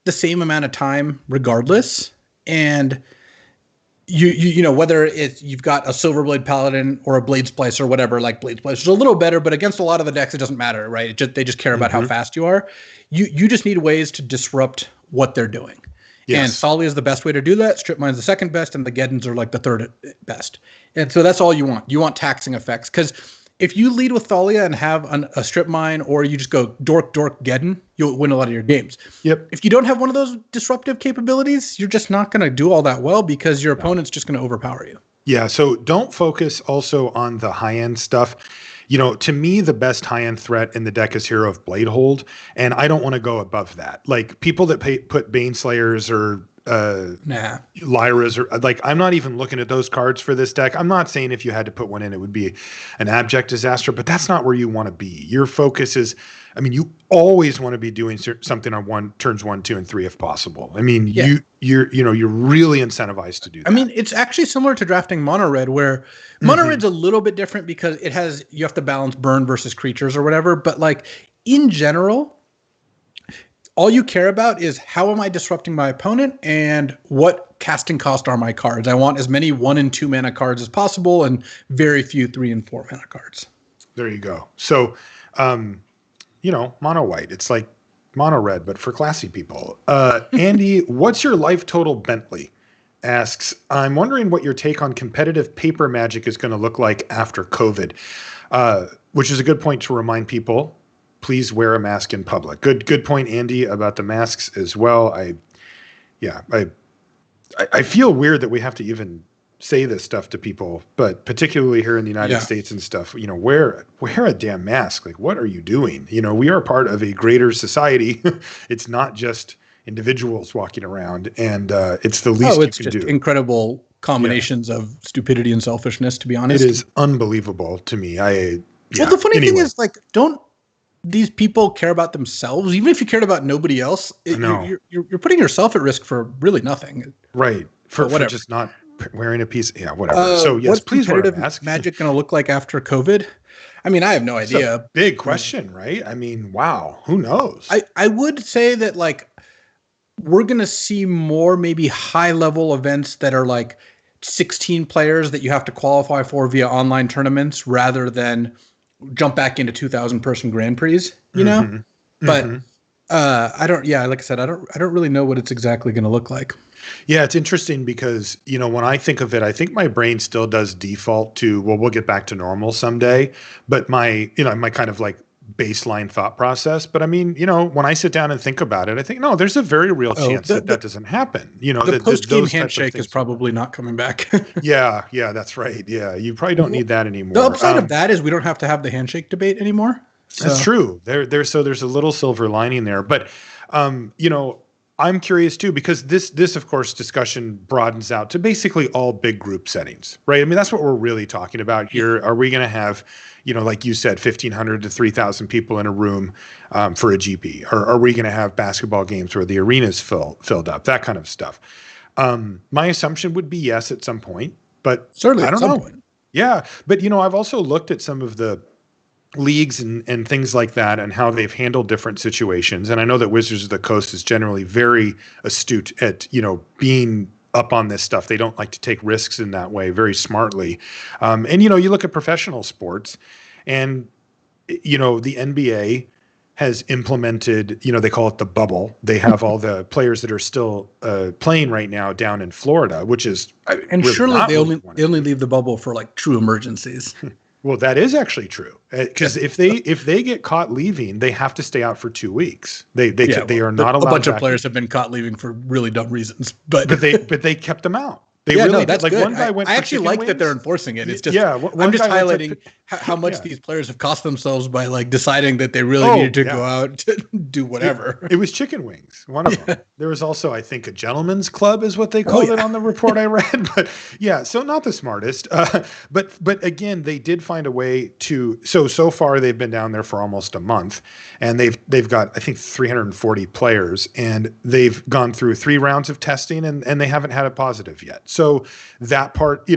the same amount of time regardless. And you know, whether it's you've got a Silverblade Paladin or a Blade Splice or whatever, like Blade Splice is a little better, but against a lot of the decks, it doesn't matter, right? They just care about how fast you are. You just need ways to disrupt what they're doing. Yes. And Thalia is the best way to do that. Strip Mine's the second best, and the Geddons are like the third best. And so that's all you want. You want taxing effects because if you lead with Thalia and have a Strip Mine, or you just go Dork, Geddon, you'll win a lot of your games. Yep. If you don't have one of those disruptive capabilities, you're just not going to do all that well because your opponent's just going to overpower you. Yeah, so don't focus also on the high-end stuff. To me, the best high-end threat in the deck is Hero of Bladehold, and I don't want to go above that. Like, people that put Baneslayers or Lyras, or like, I'm not even looking at those cards for this deck. I'm not saying if you had to put one in, it would be an abject disaster, but that's not where you want to be. Your focus is, you always want to be doing something on turns 1, 2, and 3 if possible. You're really incentivized to do that. It's actually similar to drafting mono red, where mono red's a little bit different because you have to balance burn versus creatures or whatever. But like in general, all you care about is how am I disrupting my opponent and what casting cost are my cards. I want as many 1 and 2 mana cards as possible and very few 3 and 4 mana cards. There you go. So, mono white, it's like mono red, but for classy people. Andy, what's your life total? Bentley asks, I'm wondering what your take on competitive paper Magic is going to look like after COVID, which is a good point to remind people. Please wear a mask in public. Good point, Andy, about the masks as well. I feel weird that we have to even say this stuff to people, but particularly here in the United States and stuff, wear a damn mask. Like, what are you doing? We are part of a greater society. It's not just individuals walking around, and it's the least you can do. It's just incredible combinations of stupidity and selfishness, to be honest. It is unbelievable to me. Well, the funny thing is, like, don't these people care about themselves? Even if you cared about nobody else, you're putting yourself at risk for really nothing. Right. For just not wearing a piece. Yeah, whatever. So yes, please wear a mask. Magic going to look like after COVID? I have no idea. It's a big question, right? Wow. Who knows? I would say that, like, we're going to see more maybe high-level events that are like 16 players that you have to qualify for via online tournaments rather than jump back into 2,000-person Grand Prix, know? But I don't, like I said, I don't really know what it's exactly going to look like. Yeah, it's interesting because, when I think of it, I think my brain still does default to, well, we'll get back to normal someday. But my kind of like baseline thought process. But I mean, when I sit down and think about it, I think, no, there's a very real chance that doesn't happen. The post-game handshake is probably not coming back. Yeah, that's right. Yeah, you probably don't need that anymore. The upside of that is we don't have to have the handshake debate anymore. So. That's true. There's a little silver lining there. But, I'm curious too, because this of course discussion broadens out to basically all big group settings, right? I mean, that's what we're really talking about here. Are we going to have, like you said, 1,500 to 3,000 people in a room for a GP? Or are we going to have basketball games where the arena's filled up? That kind of stuff. My assumption would be yes at some point, but certainly I don't at some know. point. Yeah, but I've also looked at some of the leagues and things like that and how they've handled different situations. And I know that Wizards of the Coast is generally very astute at, being up on this stuff. They don't like to take risks in that way, very smartly. And, you look at professional sports and, the NBA has implemented, they call it the bubble. They have all the players that are still playing right now down in Florida, which is and really surely they only leave the bubble for like true emergencies. Well, that is actually true, because if they get caught leaving, they have to stay out for 2 weeks. They are not allowed. A bunch of players have been caught leaving for really dumb reasons, but they kept them out. That's good. One guy went. I actually like that they're enforcing it. It's just I'm just highlighting how much these players have cost themselves by like deciding that they really needed to go out to do whatever. It was chicken wings. One of them. There was also, I think, a gentleman's club is what they called it on the report I read. But so not the smartest. But again, they did find a way to. So far they've been down there for almost a month, and they've got, I think, 340 players, and they've gone through 3 rounds of testing, and they haven't had a positive yet. So that part,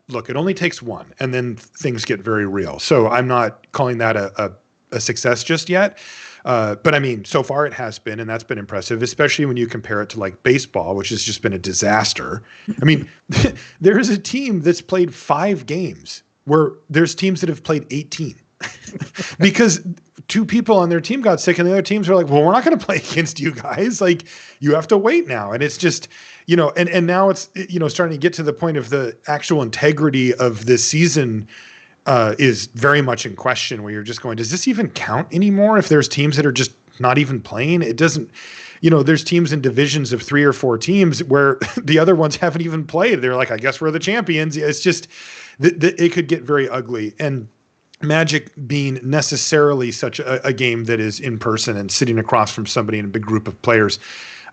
look, it only takes one, and then things get very real. So I'm not calling that a success just yet. But I mean, so far it has been, and that's been impressive, especially when you compare it to like baseball, which has just been a disaster. I mean, there is a team that's played 5 games where there's teams that have played 18 because 2 people on their team got sick, and the other teams are like, well, we're not going to play against you guys. Like, you have to wait now. And it's just, and now it's, starting to get to the point of the actual integrity of this season is very much in question, where you're just going, does this even count anymore? If there's teams that are just not even playing, it doesn't, there's teams in divisions of 3 or 4 teams where the other ones haven't even played. They're like, I guess we're the champions. It's just, it could get very ugly. And Magic being necessarily such a game that is in person and sitting across from somebody in a big group of players,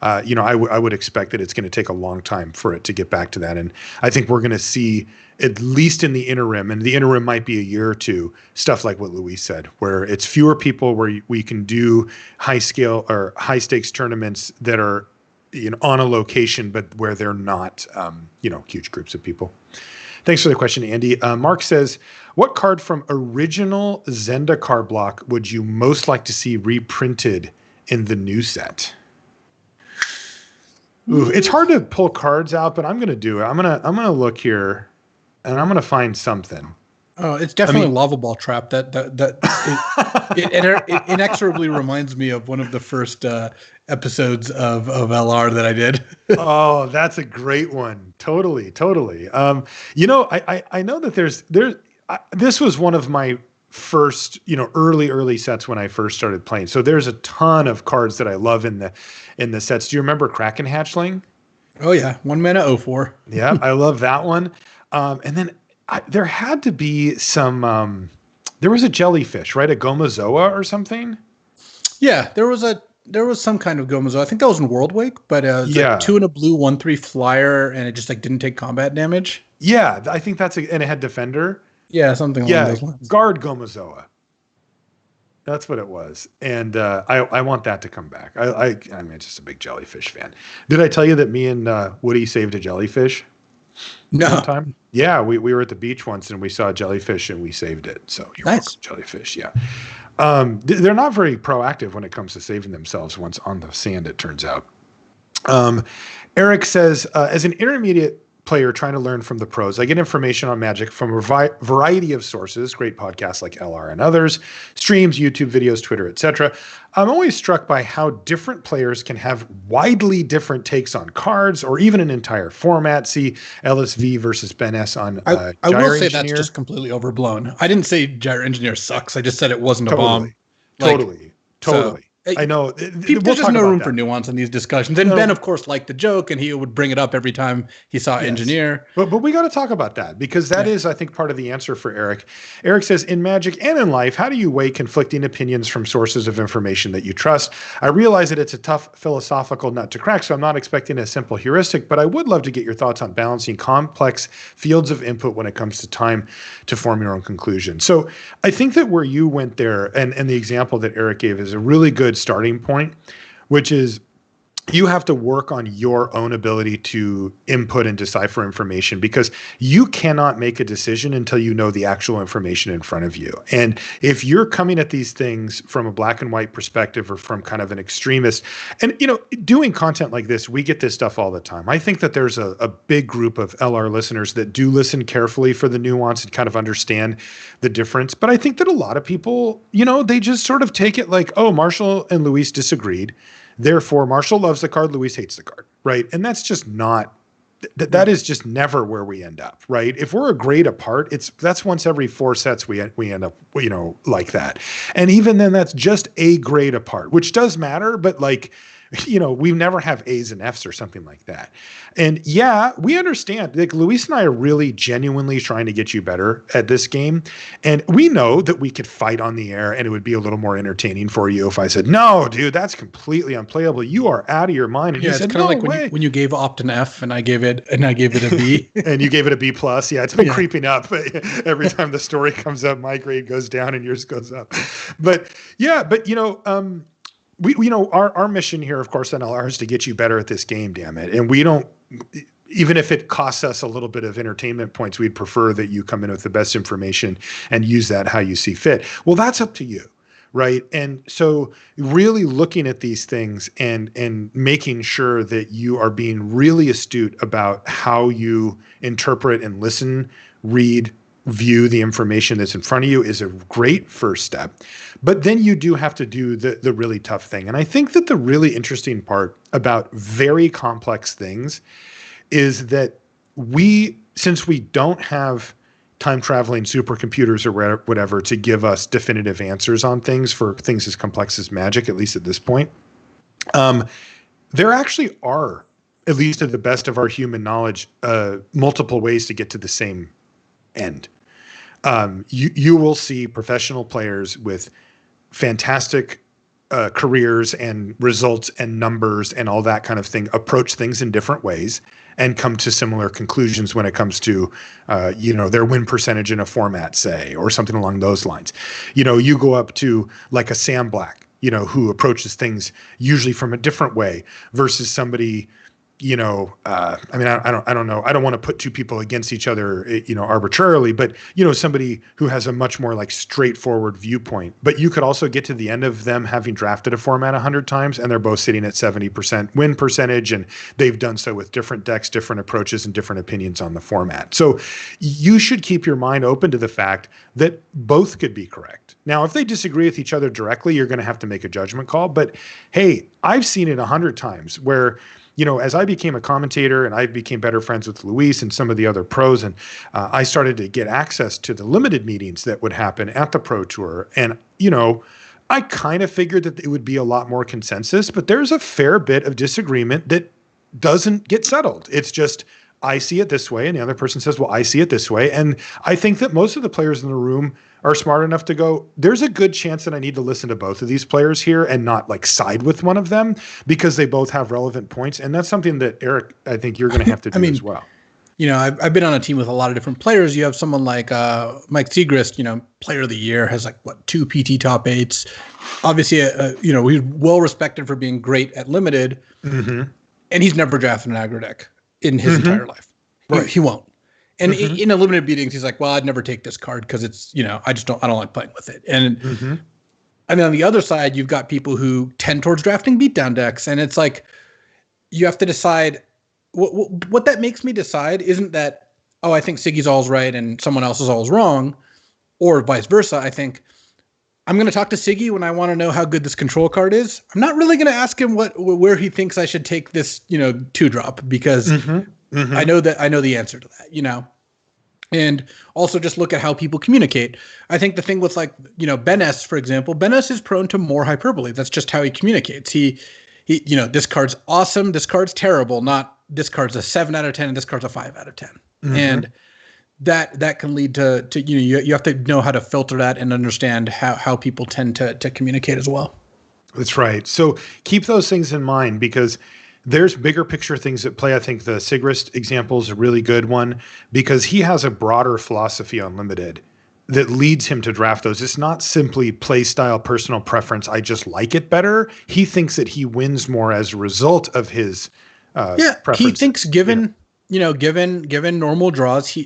I would expect that it's going to take a long time for it to get back to that. And I think we're going to see, at least in the interim, and the interim might be a year or 2, stuff like what Luis said, where it's fewer people, where we can do high scale or high stakes tournaments that are on a location, but where they're not, huge groups of people. Thanks for the question, Andy. Mark says, what card from original Zendikar block would you most like to see reprinted in the new set? Ooh, it's hard to pull cards out, but I'm going to do it. I'm going to look here, and I'm going to find something. Oh, it's definitely Lava Ball Trap. It inexorably reminds me of one of the first episodes of LR that I did. Oh, that's a great one. Totally. I know that this was one of my first, early sets when I first started playing. So there's a ton of cards that I love in the sets. Do you remember Kraken Hatchling? Oh yeah, 1 mana 04. Yeah, I love that one. And then there had to be some. There was a jellyfish, right? A Gomazoa or something. Yeah, there was some kind of Gomazoa. I think that was in World Wake, but like 2 and a blue 1/3 flyer, and it just like didn't take combat damage. Yeah, I think and it had Defender. Yeah, something along those lines. Guard Gomazoa. That's what it was. And I want that to come back. I'm just a big jellyfish fan. Did I tell you that me and Woody saved a jellyfish? No. Sometime? Yeah, we were at the beach once and we saw a jellyfish and we saved it. So you're nice. welcome, jellyfish, yeah. They're not very proactive when it comes to saving themselves once on the sand, it turns out. Eric says, as an intermediate player trying to learn from the pros, I get information on Magic from a variety of sources, great podcasts like LR and others, streams, YouTube videos, Twitter, etc. I'm always struck by how different players can have widely different takes on cards or even an entire format. See LSV versus Ben S on I will say that's just completely overblown. I didn't say Gyre Engineer sucks. I just said it wasn't a bomb. Totally. So, I know. There's just no room for nuance in these discussions. And Ben, of course, liked the joke, and he would bring it up every time he saw Engineer. But we got to talk about that, because that is, I think, part of the answer for Eric. Eric says, in Magic and in life, how do you weigh conflicting opinions from sources of information that you trust? I realize that it's a tough philosophical nut to crack, so I'm not expecting a simple heuristic, but I would love to get your thoughts on balancing complex fields of input when it comes to time to form your own conclusion. So I think that where you went there, and the example that Eric gave, is a really good starting point, which is you have to work on your own ability to input and decipher information, because you cannot make a decision until you know the actual information in front of you. And if you're coming at these things from a black and white perspective, or from kind of an extremist, and, doing content like this, we get this stuff all the time. I think that there's a big group of LR listeners that do listen carefully for the nuance and kind of understand the difference. But I think that a lot of people, they just sort of take it like, oh, Marshall and Luis disagreed, therefore Marshall loves the card, Luis hates the card, right? And that's just not, that is just never where we end up, right? If we're a grade apart, that's once every 4 sets we end up, like that. And even then, that's just a grade apart, which does matter, but we never have A's and F's or something like that. And yeah, we understand, like, Luis and I are really genuinely trying to get you better at this game. And we know that we could fight on the air and it would be a little more entertaining for you if I said, no, dude, that's completely unplayable. You are out of your mind. And you said, kind of like when you gave Opt an F and I gave it a B. And you gave it a B plus. Yeah, it's been creeping up. Every time the story comes up, my grade goes down and yours goes up. But our mission here, of course, NLR, is to get you better at this game, damn it. And we don't, even if it costs us a little bit of entertainment points, we'd prefer that you come in with the best information and use that how you see fit. Well, that's up to you, right? And so really looking at these things and making sure that you are being really astute about how you interpret and listen, read, view the information that's in front of you is a great first step. But then you do have to do the really tough thing. And I think that the really interesting part about very complex things is that since we don't have time traveling supercomputers or whatever to give us definitive answers on things for things as complex as Magic, at least at this point, there actually are, at least to the best of our human knowledge, multiple ways to get to the same end. You will see professional players with fantastic careers and results and numbers and all that kind of thing approach things in different ways and come to similar conclusions when it comes to their win percentage in a format, say, or something along those lines. You go up to like a Sam Black, who approaches things usually from a different way versus somebody, I don't know. I don't want to put two people against each other, arbitrarily, but, somebody who has a much more like straightforward viewpoint. But you could also get to the end of them having drafted a format 100 times and they're both sitting at 70% win percentage, and they've done so with different decks, different approaches, and different opinions on the format. So you should keep your mind open to the fact that both could be correct. Now, if they disagree with each other directly, you're going to have to make a judgment call. But hey, I've seen it 100 times where, as I became a commentator and I became better friends with Luis and some of the other pros, and I started to get access to the limited meetings that would happen at the Pro Tour. And, I kind of figured that it would be a lot more consensus, but there's a fair bit of disagreement that doesn't get settled. It's just, I see it this way, and the other person says, well, I see it this way. And I think that most of the players in the room are smart enough to go, there's a good chance that I need to listen to both of these players here and not like side with one of them because they both have relevant points. And that's something that, Eric, I think you're going to have to do as well. I've been on a team with a lot of different players. You have someone like Mike Segrist, player of the year, has 2 PT top 8s. Obviously, he's well respected for being great at limited, and he's never drafted an aggro deck in his entire life. Right. He won't. And in a limited meetings, he's like, well, I'd never take this card because it's, I don't like playing with it. And then on the other side, you've got people who tend towards drafting beatdown decks. And it's like, you have to decide what that makes me decide isn't that, oh, I think Siggy's always right and someone else is always wrong, or vice versa. I think I'm going to talk to Siggy when I want to know how good this control card is. I'm not really going to ask him where he thinks I should take this, 2-drop because I know the answer to that, And also just look at how people communicate. I think the thing with like, Ben S, for example, Ben S is prone to more hyperbole. That's just how he communicates. He this card's awesome. This card's terrible. Not this card's a 7 out of 10 and this card's a 5 out of 10. Mm-hmm. And that can lead to you have to know how to filter that and understand how people tend to communicate as well. That's right. So keep those things in mind because there's bigger picture things at play. I think the Sigrist example is a really good one because he has a broader philosophy on limited that leads him to draft those. It's not simply play style, personal preference. I just like it better. He thinks that he wins more as a result of his preference. He thinks given normal draws,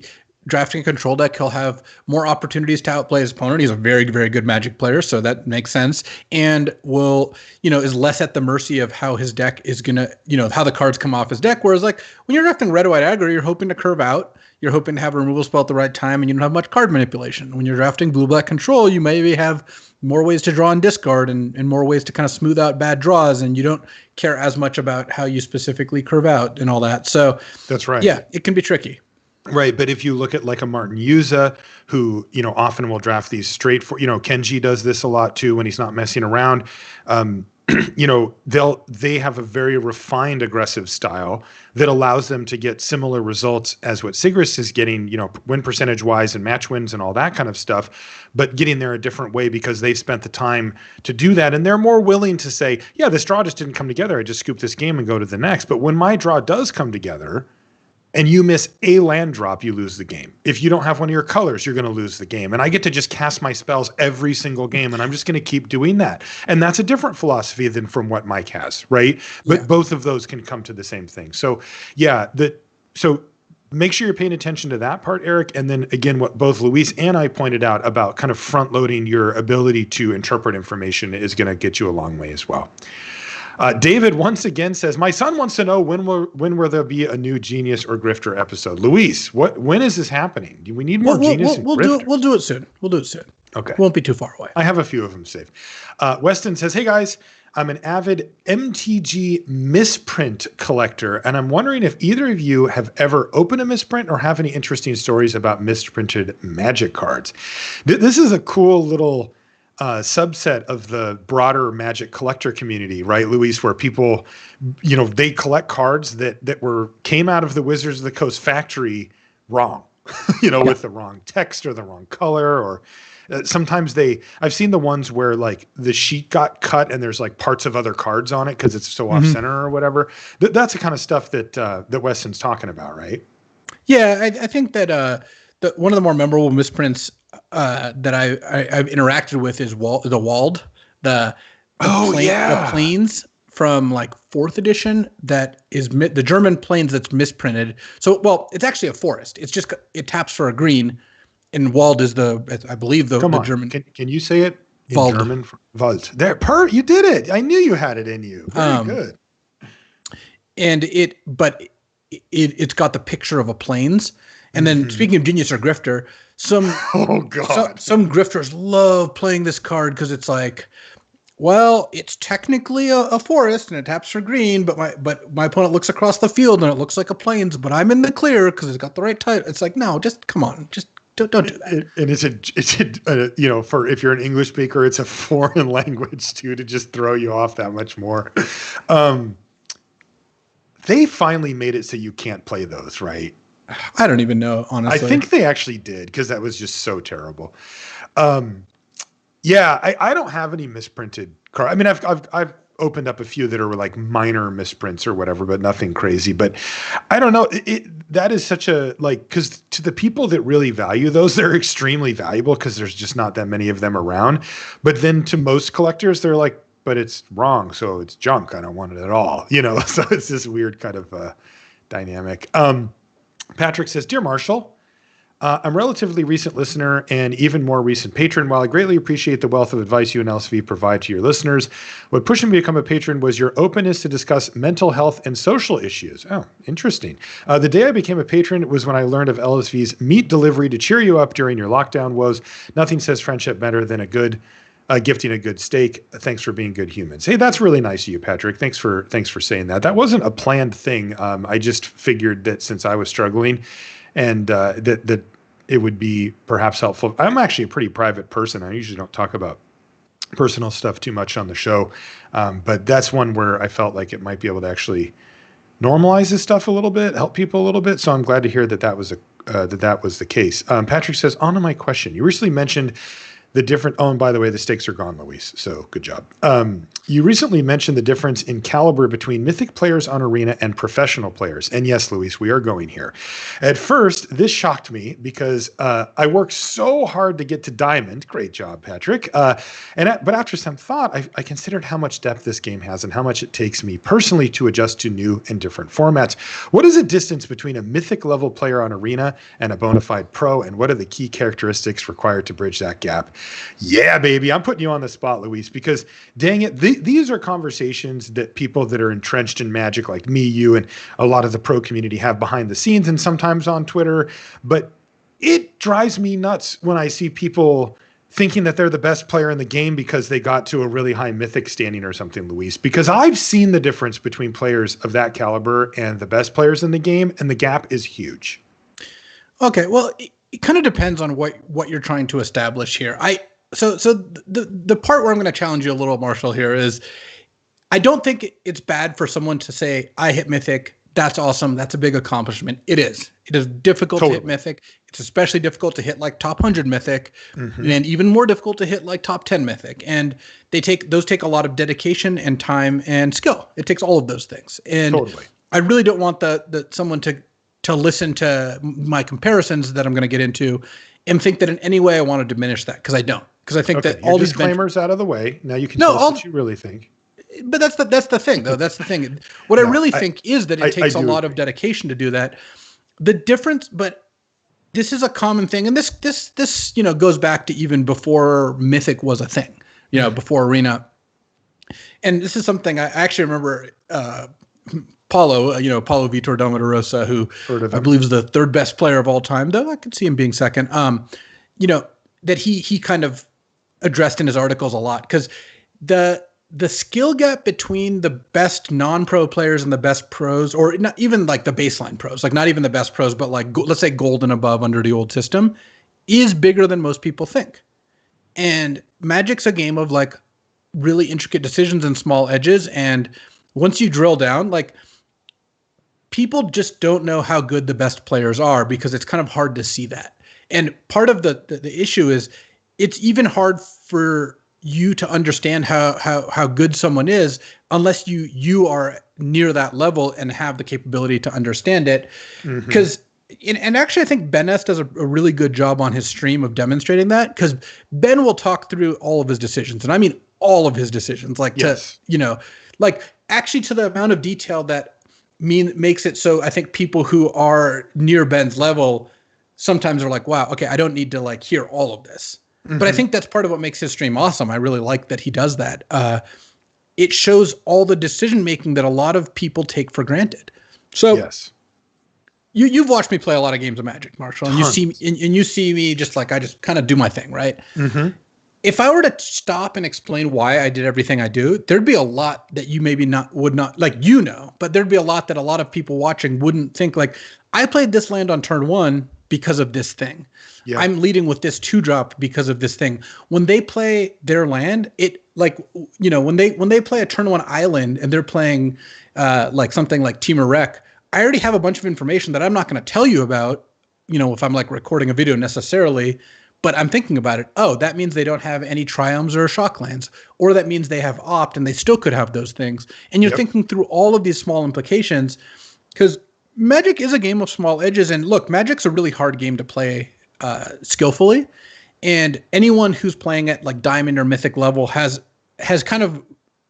drafting a control deck, he'll have more opportunities to outplay his opponent. He's a very, very good Magic player, so that makes sense. And will, is less at the mercy of how his deck is gonna, how the cards come off his deck. Whereas like when you're drafting red, white, aggro, you're hoping to curve out. You're hoping to have a removal spell at the right time, and you don't have much card manipulation. When you're drafting blue, black control, you maybe have more ways to draw and discard and more ways to kind of smooth out bad draws, and you don't care as much about how you specifically curve out and all that. So that's right. Yeah, it can be tricky. Right, but if you look at like a Martin Yuza, who often will draft these straight for Kenji does this a lot too when he's not messing around. They have a very refined aggressive style that allows them to get similar results as what Sigrist is getting, win percentage wise and match wins and all that kind of stuff, but getting there a different way because they've spent the time to do that and they're more willing to say, yeah, this draw just didn't come together. I just scooped this game and go to the next. But when my draw does come together, and you miss a land drop, you lose the game. If you don't have one of your colors, you're going to lose the game. And I get to just cast my spells every single game, and I'm just going to keep doing that. And that's a different philosophy than from what Mike has, right? But both of those can come to the same thing. So, so make sure you're paying attention to that part, Eric. And then again, what both Luis and I pointed out about kind of front loading your ability to interpret information is going to get you a long way as well. David once again says, my son wants to know when will there be a new Genius or Grifter episode? Luis, when is this happening? Do we need more Genius and Grifter? We'll do it soon. Okay. Won't be too far away. I have a few of them saved. Weston says, hey guys, I'm an avid MTG misprint collector, and I'm wondering if either of you have ever opened a misprint or have any interesting stories about misprinted Magic cards. This is a cool little subset of the broader Magic collector community, right, Luis, where people, they collect cards that came out of the Wizards of the Coast factory wrong, with the wrong text or the wrong color, or sometimes I've seen the ones where like the sheet got cut and there's like parts of other cards on it because it's so off center or whatever. That's the kind of stuff that Weston's talking about, right? Yeah, I think that one of the more memorable misprints that I've interacted with is the Wald, the Plains from like 4th edition that is the German Plains that's misprinted. So, it's actually a forest. It's just it taps for a green, and Wald is I believe the German. Can you say it in Wald. German? Wald. There, you did it. I knew you had it in you. Very good. And it's got the picture of a plains. And then speaking of Genius or Grifter, some grifters love playing this card because it's like, well, it's technically a forest and it taps for green, but my opponent looks across the field and it looks like a plains, but I'm in the clear because it's got the right type. It's like, no, just come on, just don't do that. And it's for if you're an English speaker, it's a foreign language too to just throw you off that much more. They finally made it so you can't play those, right? I don't even know, honestly. I think they actually did because that was just so terrible. I don't have any misprinted cards. I mean, I've opened up a few that are like minor misprints or whatever, but nothing crazy. But I don't know. That is such a because to the people that really value those, they're extremely valuable because there's just not that many of them around. But then to most collectors, they're like, but it's wrong, so it's junk. I don't want it at all. So it's this weird kind of dynamic. Patrick says, Dear Marshall, I'm a relatively recent listener and even more recent patron. While I greatly appreciate the wealth of advice you and LSV provide to your listeners, what pushed me to become a patron was your openness to discuss mental health and social issues. Oh, interesting. The day I became a patron was when I learned of LSV's meat delivery to cheer you up during your lockdown woes. Nothing says friendship better than gifting a good steak. Thanks for being good humans. Hey, that's really nice of you, Patrick. Thanks for saying that. That wasn't a planned thing. I just figured that since I was struggling and that it would be perhaps helpful. I'm actually a pretty private person. I usually don't talk about personal stuff too much on the show. But that's one where I felt like it might be able to actually normalize this stuff a little bit, help people a little bit. So I'm glad to hear that that was the case. Patrick says, on to my question. You recently mentioned the different, oh, and by the way, the stakes are gone, Luis. So good job. You recently mentioned the difference in caliber between mythic players on Arena and professional players. And yes, Luis, we are going here. At first, this shocked me because I worked so hard to get to Diamond. Great job, Patrick. But after some thought, I considered how much depth this game has and how much it takes me personally to adjust to new and different formats. What is the distance between a mythic level player on Arena and a bona fide pro? And what are the key characteristics required to bridge that gap? Yeah, baby. I'm putting you on the spot, Luis, because dang it, these are conversations that people that are entrenched in Magic like me, you, and a lot of the pro community have behind the scenes and sometimes on Twitter. But it drives me nuts when I see people thinking that they're the best player in the game because they got to a really high mythic standing or something, Luis, because I've seen the difference between players of that caliber and the best players in the game, and the gap is huge. Okay, well, it kind of depends on what you're trying to establish here. So the part where I'm going to challenge you a little, Marshall, here is I don't think it's bad for someone to say, I hit Mythic. That's awesome. That's a big accomplishment. It is. It is difficult to hit Mythic. It's especially difficult to hit like top 100 Mythic, and even more difficult to hit like top 10 Mythic. And those take a lot of dedication and time and skill. It takes all of those things. And I really don't want someone to listen to my comparisons that I'm going to get into and think that in any way I want to diminish that, because I don't. Because I think that all these disclaimers out of the way. Now you can tell us what you really think. But that's the thing, though. That's the thing. What I really think is that it takes a lot of dedication to do that. The difference, but this is a common thing, and this goes back to even before Mythic was a thing. Before Arena. And this is something I actually remember. Paulo Vitor Domitorosa, who I believe is the third best player of all time, though I could see him being second. That he kind of addressed in his articles a lot, because the skill gap between the best non-pro players and the best pros, or not even like the baseline pros, like not even the best pros, but like let's say gold and above under the old system, is bigger than most people think. And Magic's a game of like really intricate decisions and small edges, and once you drill down, like, people just don't know how good the best players are because it's kind of hard to see that. And part of the issue is it's even hard for you to understand how good someone is unless you are near that level and have the capability to understand it. Because and actually I think Ben S does a really good job on his stream of demonstrating that, because Ben will talk through all of his decisions, and I mean all of his decisions, like actually to the amount of detail that makes it so I think people who are near Ben's level sometimes are like, wow, okay, I don't need to like hear all of this. But I think that's part of what makes his stream awesome. I really like that he does that. It shows all the decision making that a lot of people take for granted. So yes, you've watched me play a lot of games of Magic, Marshall, and you see me just like I just kind of do my thing, right? If I were to stop and explain why I did everything I do, there'd be a lot that you maybe would not like, but there'd be a lot that a lot of people watching wouldn't think, like, I played this land on turn 1 because of this thing. Yeah. I'm leading with this 2-drop because of this thing. When they play their land, it like, when they play a turn 1 island and they're playing like something like Team Wreck, I already have a bunch of information that I'm not going to tell you about, if I'm like recording a video necessarily. But I'm thinking about it. Oh, that means they don't have any Triomes or Shocklands. Or that means they have Opt and they still could have those things. And you're thinking through all of these small implications, because Magic is a game of small edges. And look, Magic's a really hard game to play skillfully. And anyone who's playing at like Diamond or Mythic level has kind of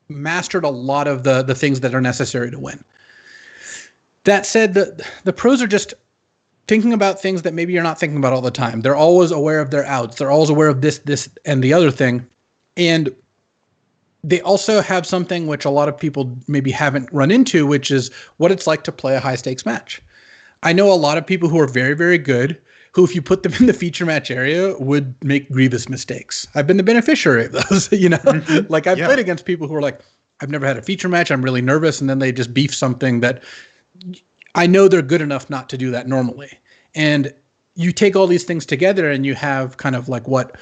mastered a lot of the things that are necessary to win. That said, the pros are just thinking about things that maybe you're not thinking about all the time. They're always aware of their outs. They're always aware of this, and the other thing. And they also have something which a lot of people maybe haven't run into, which is what it's like to play a high-stakes match. I know a lot of people who are very, very good, who if you put them in the feature match area would make grievous mistakes. I've been the beneficiary of those, Like I've played against people who are like, I've never had a feature match. I'm really nervous. And then they just beef something that I know they're good enough not to do that normally. And you take all these things together and you have kind of like what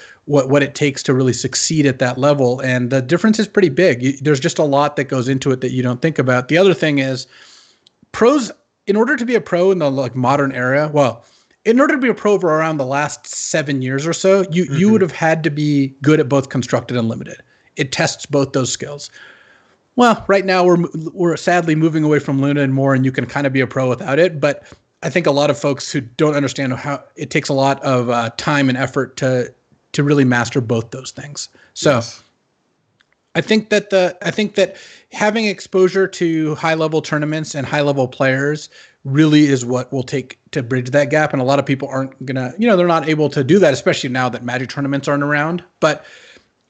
it takes to really succeed at that level. And the difference is pretty big. There's just a lot that goes into it that you don't think about. The other thing is pros, in order to be a pro in the like modern era, well, in order to be a pro for around the last 7 years or so, you would have had to be good at both constructed and limited. It tests both those skills. Well, right now we're sadly moving away from Luna and more, and you can kind of be a pro without it. But I think a lot of folks who don't understand how it takes a lot of time and effort to really master both those things. So yes. I think that having exposure to high level tournaments and high level players really is what will take to bridge that gap. And a lot of people aren't gonna, they're not able to do that, especially now that Magic tournaments aren't around. But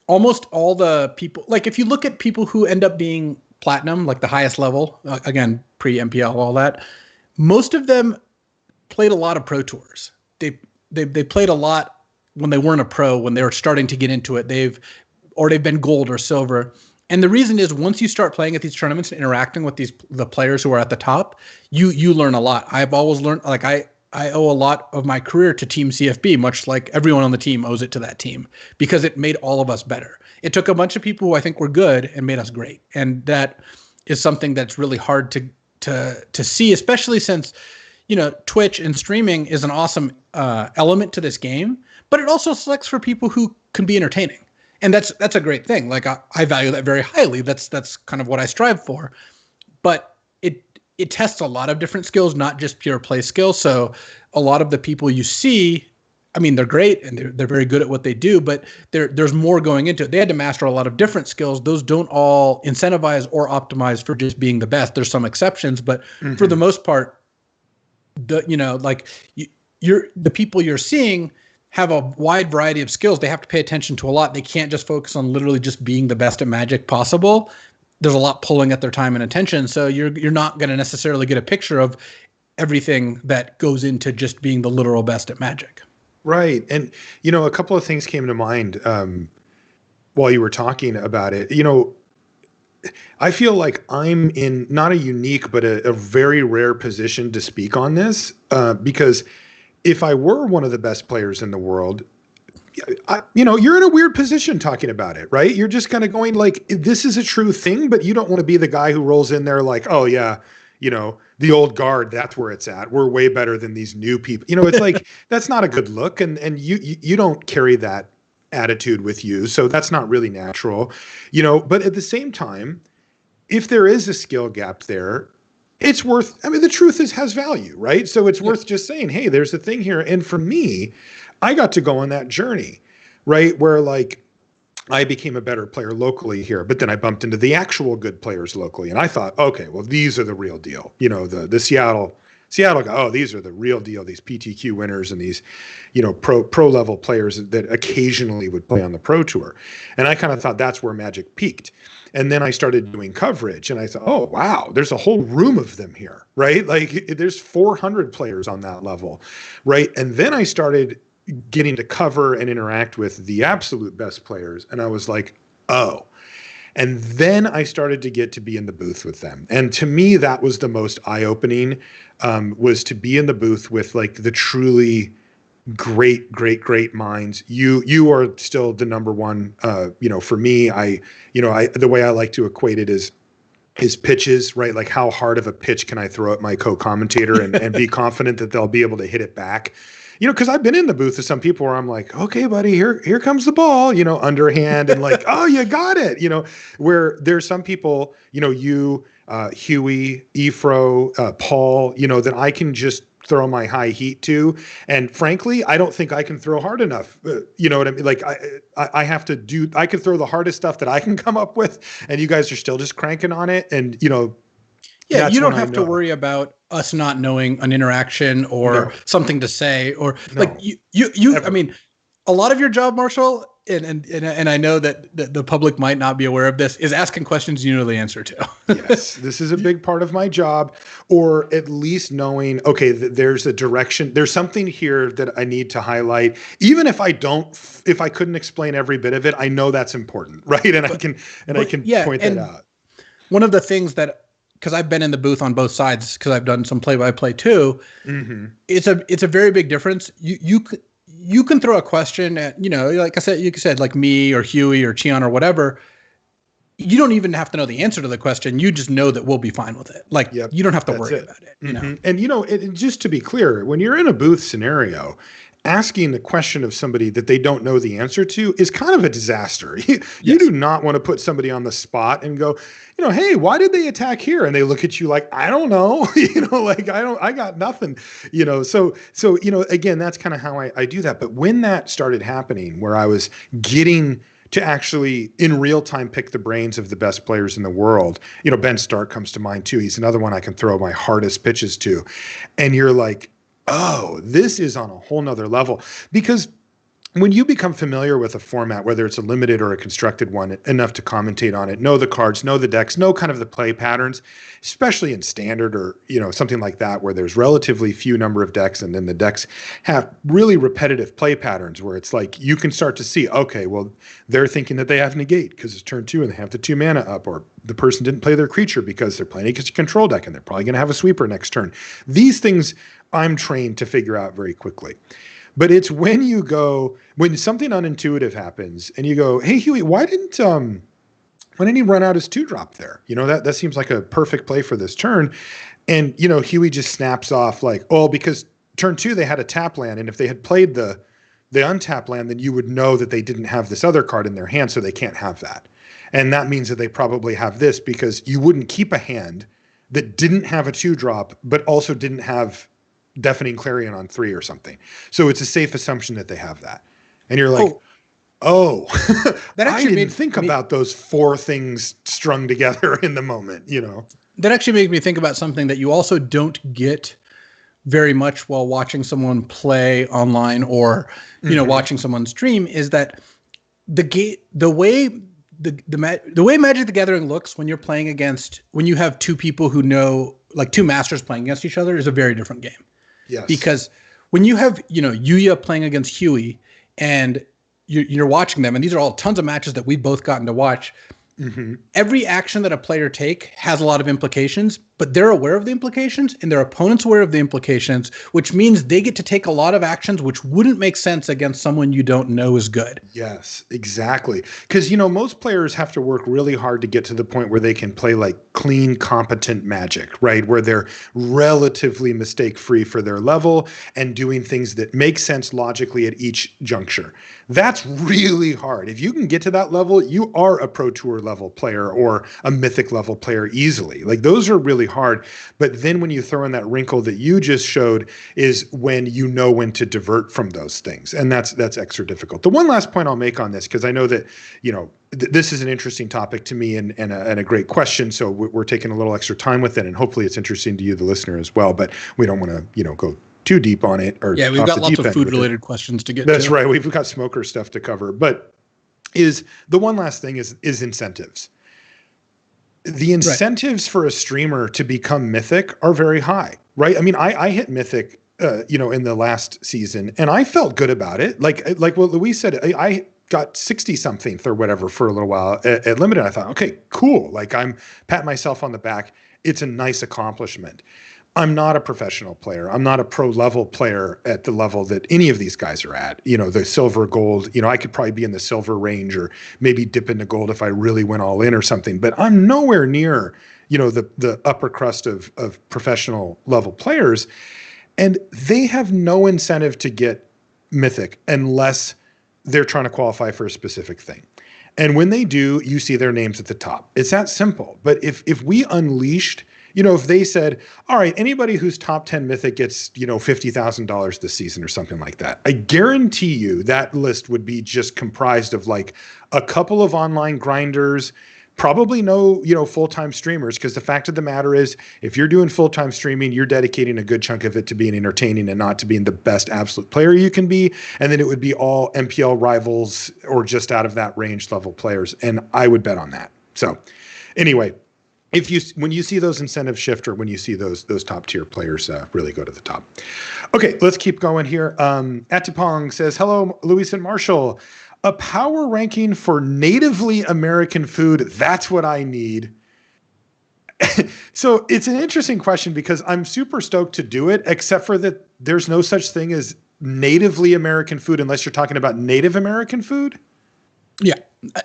almost all the people, like if you look at people who end up being platinum, like the highest level, again, pre-MPL, all that, most of them played a lot of pro tours. They played a lot when they weren't a pro, when they were starting to get into it. They've been gold or silver. And the reason is once you start playing at these tournaments and interacting with the players who are at the top, you learn a lot. I've always learned, like I owe a lot of my career to Team CFB, much like everyone on the team owes it to that team, because it made all of us better. It took a bunch of people who I think were good and made us great. And that is something that's really hard to see, especially since, Twitch and streaming is an awesome element to this game, but it also selects for people who can be entertaining. And that's a great thing. Like I value that very highly. That's kind of what I strive for. But it tests a lot of different skills, not just pure play skills. So a lot of the people you see, I mean, they're great and they're very good at what they do, but there's more going into it. They had to master a lot of different skills. Those don't all incentivize or optimize for just being the best. There's some exceptions, but for the most part, the people you're seeing have a wide variety of skills. They have to pay attention to a lot. They can't just focus on literally just being the best at Magic possible. There's a lot pulling at their time and attention. So you're not going to necessarily get a picture of everything that goes into just being the literal best at Magic. Right. And, a couple of things came to mind while you were talking about it. I feel like I'm in not a unique, but a very rare position to speak on this because if I were one of the best players in the world, you're in a weird position talking about it, right? You're just kind of going like, this is a true thing, but you don't want to be the guy who rolls in there like, oh yeah, the old guard, that's where it's at. We're way better than these new people. It's like, that's not a good look. And you don't carry that attitude with you. So that's not really natural, but at the same time, if there is a skill gap there, it's worth, the truth has value, right? So it's worth just saying, hey, there's a thing here. And for me, I got to go on that journey, right? Where like I became a better player locally here, but then I bumped into the actual good players locally. And I thought, okay, well, these are the real deal. The Seattle guy, oh, these are the real deal, these PTQ winners and these, pro level players that occasionally would play on the Pro Tour. And I kind of thought that's where Magic peaked. And then I started doing coverage and I thought, oh, wow, there's a whole room of them here, right? Like there's 400 players on that level, right? And then I started getting to cover and interact with the absolute best players. And I was like, oh. And then I started to get to be in the booth with them. And to me, that was the most eye-opening, was to be in the booth with like the truly great minds. You are still the number one, for me. The way I like to equate it is pitches, right? Like how hard of a pitch can I throw at my co-commentator and be confident that they'll be able to hit it back? Because I've been in the booth with some people where I'm like, okay, buddy, here comes the ball, underhand and like, oh, you got it, where there's some people, Huey, Efro, Paul, that I can just throw my high heat to. And frankly, I don't think I can throw hard enough. You know what I mean? Like I have to I can throw the hardest stuff that I can come up with and you guys are still just cranking on it. And, yeah, you don't have to worry about us not knowing an interaction or something to say or like you I mean, a lot of your job, Marshall, and I know that the public might not be aware of this, is asking questions you know the answer to. Yes, this is a big part of my job, or at least knowing, okay, there's a direction, there's something here that I need to highlight. Even if I couldn't explain every bit of it, I know that's important, right? And I can point that out. One of the things that because I've been in the booth on both sides because I've done some play-by-play too. Mm-hmm. It's a very big difference. You can throw a question at, like I said, you said like me or Huey or Cheon or whatever. You don't even have to know the answer to the question. You just know that we'll be fine with it. Like, you don't have to worry about it. And just to be clear, when you're in a booth scenario, asking the question of somebody that they don't know the answer to is kind of a disaster. You do not want to put somebody on the spot and go, hey, why did they attack here? And they look at you like, I don't know, I got nothing, so, again, that's kind of how I do that. But when that started happening, where I was getting to actually in real time pick the brains of the best players in the world, Ben Stark comes to mind too. He's another one I can throw my hardest pitches to. And you're like, oh, this is on a whole nother level. Because when you become familiar with a format, whether it's a limited or a constructed one, enough to commentate on it, know the cards, know the decks, know kind of the play patterns, especially in standard or, something like that, where there's relatively few number of decks and then the decks have really repetitive play patterns where it's like you can start to see, okay, well, they're thinking that they have negate because it's turn 2 and they have the 2 mana up, or the person didn't play their creature because they're playing against a control deck and they're probably going to have a sweeper next turn. These things I'm trained to figure out very quickly. But it's when something unintuitive happens and you go, hey, Huey, why didn't he run out his 2-drop there? That seems like a perfect play for this turn. And, Huey just snaps off like, oh, because turn 2, they had a tap land. And if they had played the untap land, then you would know that they didn't have this other card in their hand, so they can't have that. And that means that they probably have this because you wouldn't keep a hand that didn't have a 2-drop, but also didn't have Deafening Clarion on 3 or something. So it's a safe assumption that they have that. And you're like, that actually I didn't think about those 4 things strung together in the moment, That actually made me think about something that you also don't get very much while watching someone play online or, watching someone stream, is that the way Magic the Gathering looks when you're playing when you have 2 people who know, like 2 masters playing against each other, is a very different game. Yes. Because when you have, Yuya playing against Huey and you're watching them, and these are all tons of matches that we've both gotten to watch. Mm-hmm. Every action that a player take has a lot of implications, but they're aware of the implications and their opponent's aware of the implications, which means they get to take a lot of actions which wouldn't make sense against someone you don't know is good. Yes, exactly. Because, most players have to work really hard to get to the point where they can play like clean, competent Magic, right? Where they're relatively mistake-free for their level and doing things that make sense logically at each juncture. That's really hard. If you can get to that level, you are a Pro Tour level player or a Mythic level player easily. Like, those are really hard. But then when you throw in that wrinkle that you just showed is when you know when to divert from those things. And that's extra difficult. The one last point I'll make on this, because I know that, this is an interesting topic to me and a great question. So we're taking a little extra time with it, and hopefully it's interesting to you, the listener, as well. But we don't want to, go too deep on it. Or we've got lots of food-related questions to get to. That's right. We've got smoker stuff to cover. But the one last thing is incentives. The incentives for a streamer to become Mythic are very high, right? I mean, I hit Mythic, in the last season, and I felt good about it. Like what Luis said, I got 60 something or whatever for a little while at Limited. I thought, okay, cool. Like, I'm patting myself on the back. It's a nice accomplishment. I'm not a professional player. I'm not a pro level player at the level that any of these guys are at, the silver, gold. I could probably be in the silver range or maybe dip into gold if I really went all in or something, but I'm nowhere near, the upper crust of professional level players. And they have no incentive to get Mythic unless they're trying to qualify for a specific thing. And when they do, you see their names at the top. It's that simple. But if we unleashed, if they said, all right, anybody who's top 10 Mythic gets, $50,000 this season or something like that, I guarantee you that list would be just comprised of like a couple of online grinders, probably no, full-time streamers, because the fact of the matter is, if you're doing full-time streaming, you're dedicating a good chunk of it to being entertaining and not to being the best absolute player you can be. And then it would be all MPL rivals or just out of that range level players. And I would bet on that. So anyway, when you see those incentives shift, or when you see those top tier players really go to the top. Okay, let's keep going here. Atipong says, hello, Luis and Marshall. A power ranking for natively American food. That's what I need. So it's an interesting question because I'm super stoked to do it, except for that there's no such thing as natively American food unless you're talking about Native American food. Yeah.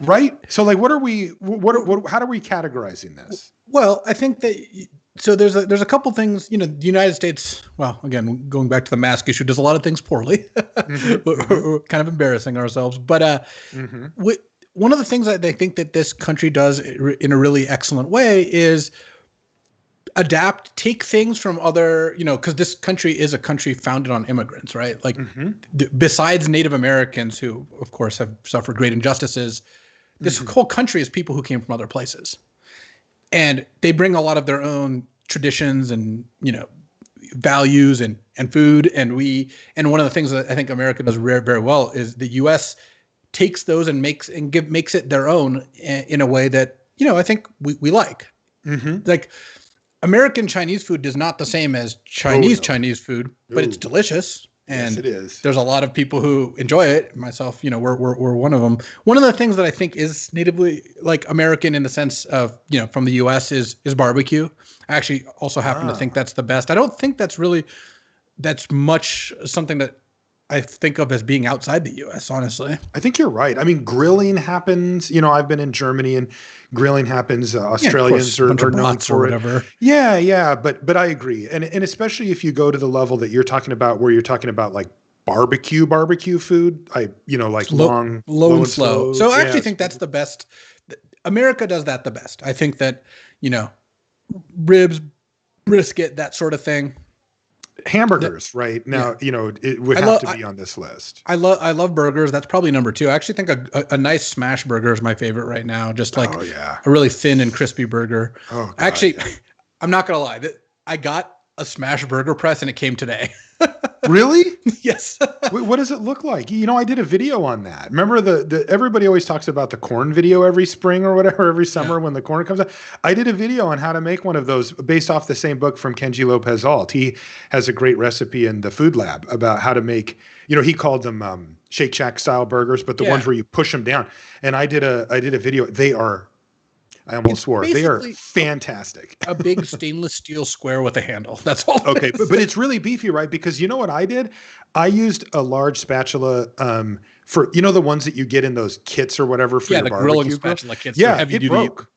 Right. So like, how are we categorizing this? Well, I think that there's a couple things, the United States, well, again, going back to the mask issue, does a lot of things poorly. We're kind of embarrassing ourselves. But one of the things that I think that this country does in a really excellent way is take things from other, because this country is a country founded on immigrants, right? Like besides Native Americans, who of course have suffered great injustices, this whole country is people who came from other places. And they bring a lot of their own traditions and, values and food. And one of the things that I think America does very well is the U.S. takes those and makes it their own in a way that, I think we like. Like American Chinese food is not the same as Chinese food, but it's delicious. And yes, it is. There's a lot of people who enjoy it. Myself, we're one of them. One of the things that I think is natively like American in the sense of, from the U.S. is barbecue. I actually also happen to think that's the best. I don't think that's much something that I think of as being outside the U.S., honestly. I think you're right. I mean, grilling happens. I've been in Germany and grilling happens. Australians are known for whatever. It. Yeah. But I agree. And especially if you go to the level that you're talking about, where you're talking about like barbecue food, like low and slow. So I actually think that's the best. America does that the best. I think that, ribs, brisket, that sort of thing. Hamburgers right now, it would have to be on this list. I love burgers. That's probably number 2. I actually think a nice smash burger is my favorite right now. Just like a really thin and crispy burger. Oh, God, actually, I'm not gonna lie. I got a smash burger press and it came today. Really? Yes. What does it look like? I did a video on that. Remember everybody always talks about the corn video every spring or whatever, every summer when the corn comes out. I did a video on how to make one of those based off the same book from Kenji Lopez Alt. He has a great recipe in the Food Lab about how to make, he called them Shake Shack style burgers, but the ones where you push them down. And I did a video. I almost swore. They are fantastic. A big stainless steel square with a handle. That's all. Okay, but it's really beefy, right? Because you know what I did? I used a large spatula for the ones that you get in those kits or whatever for your the barbecue. Grilling spatula kits. Yeah, it broke.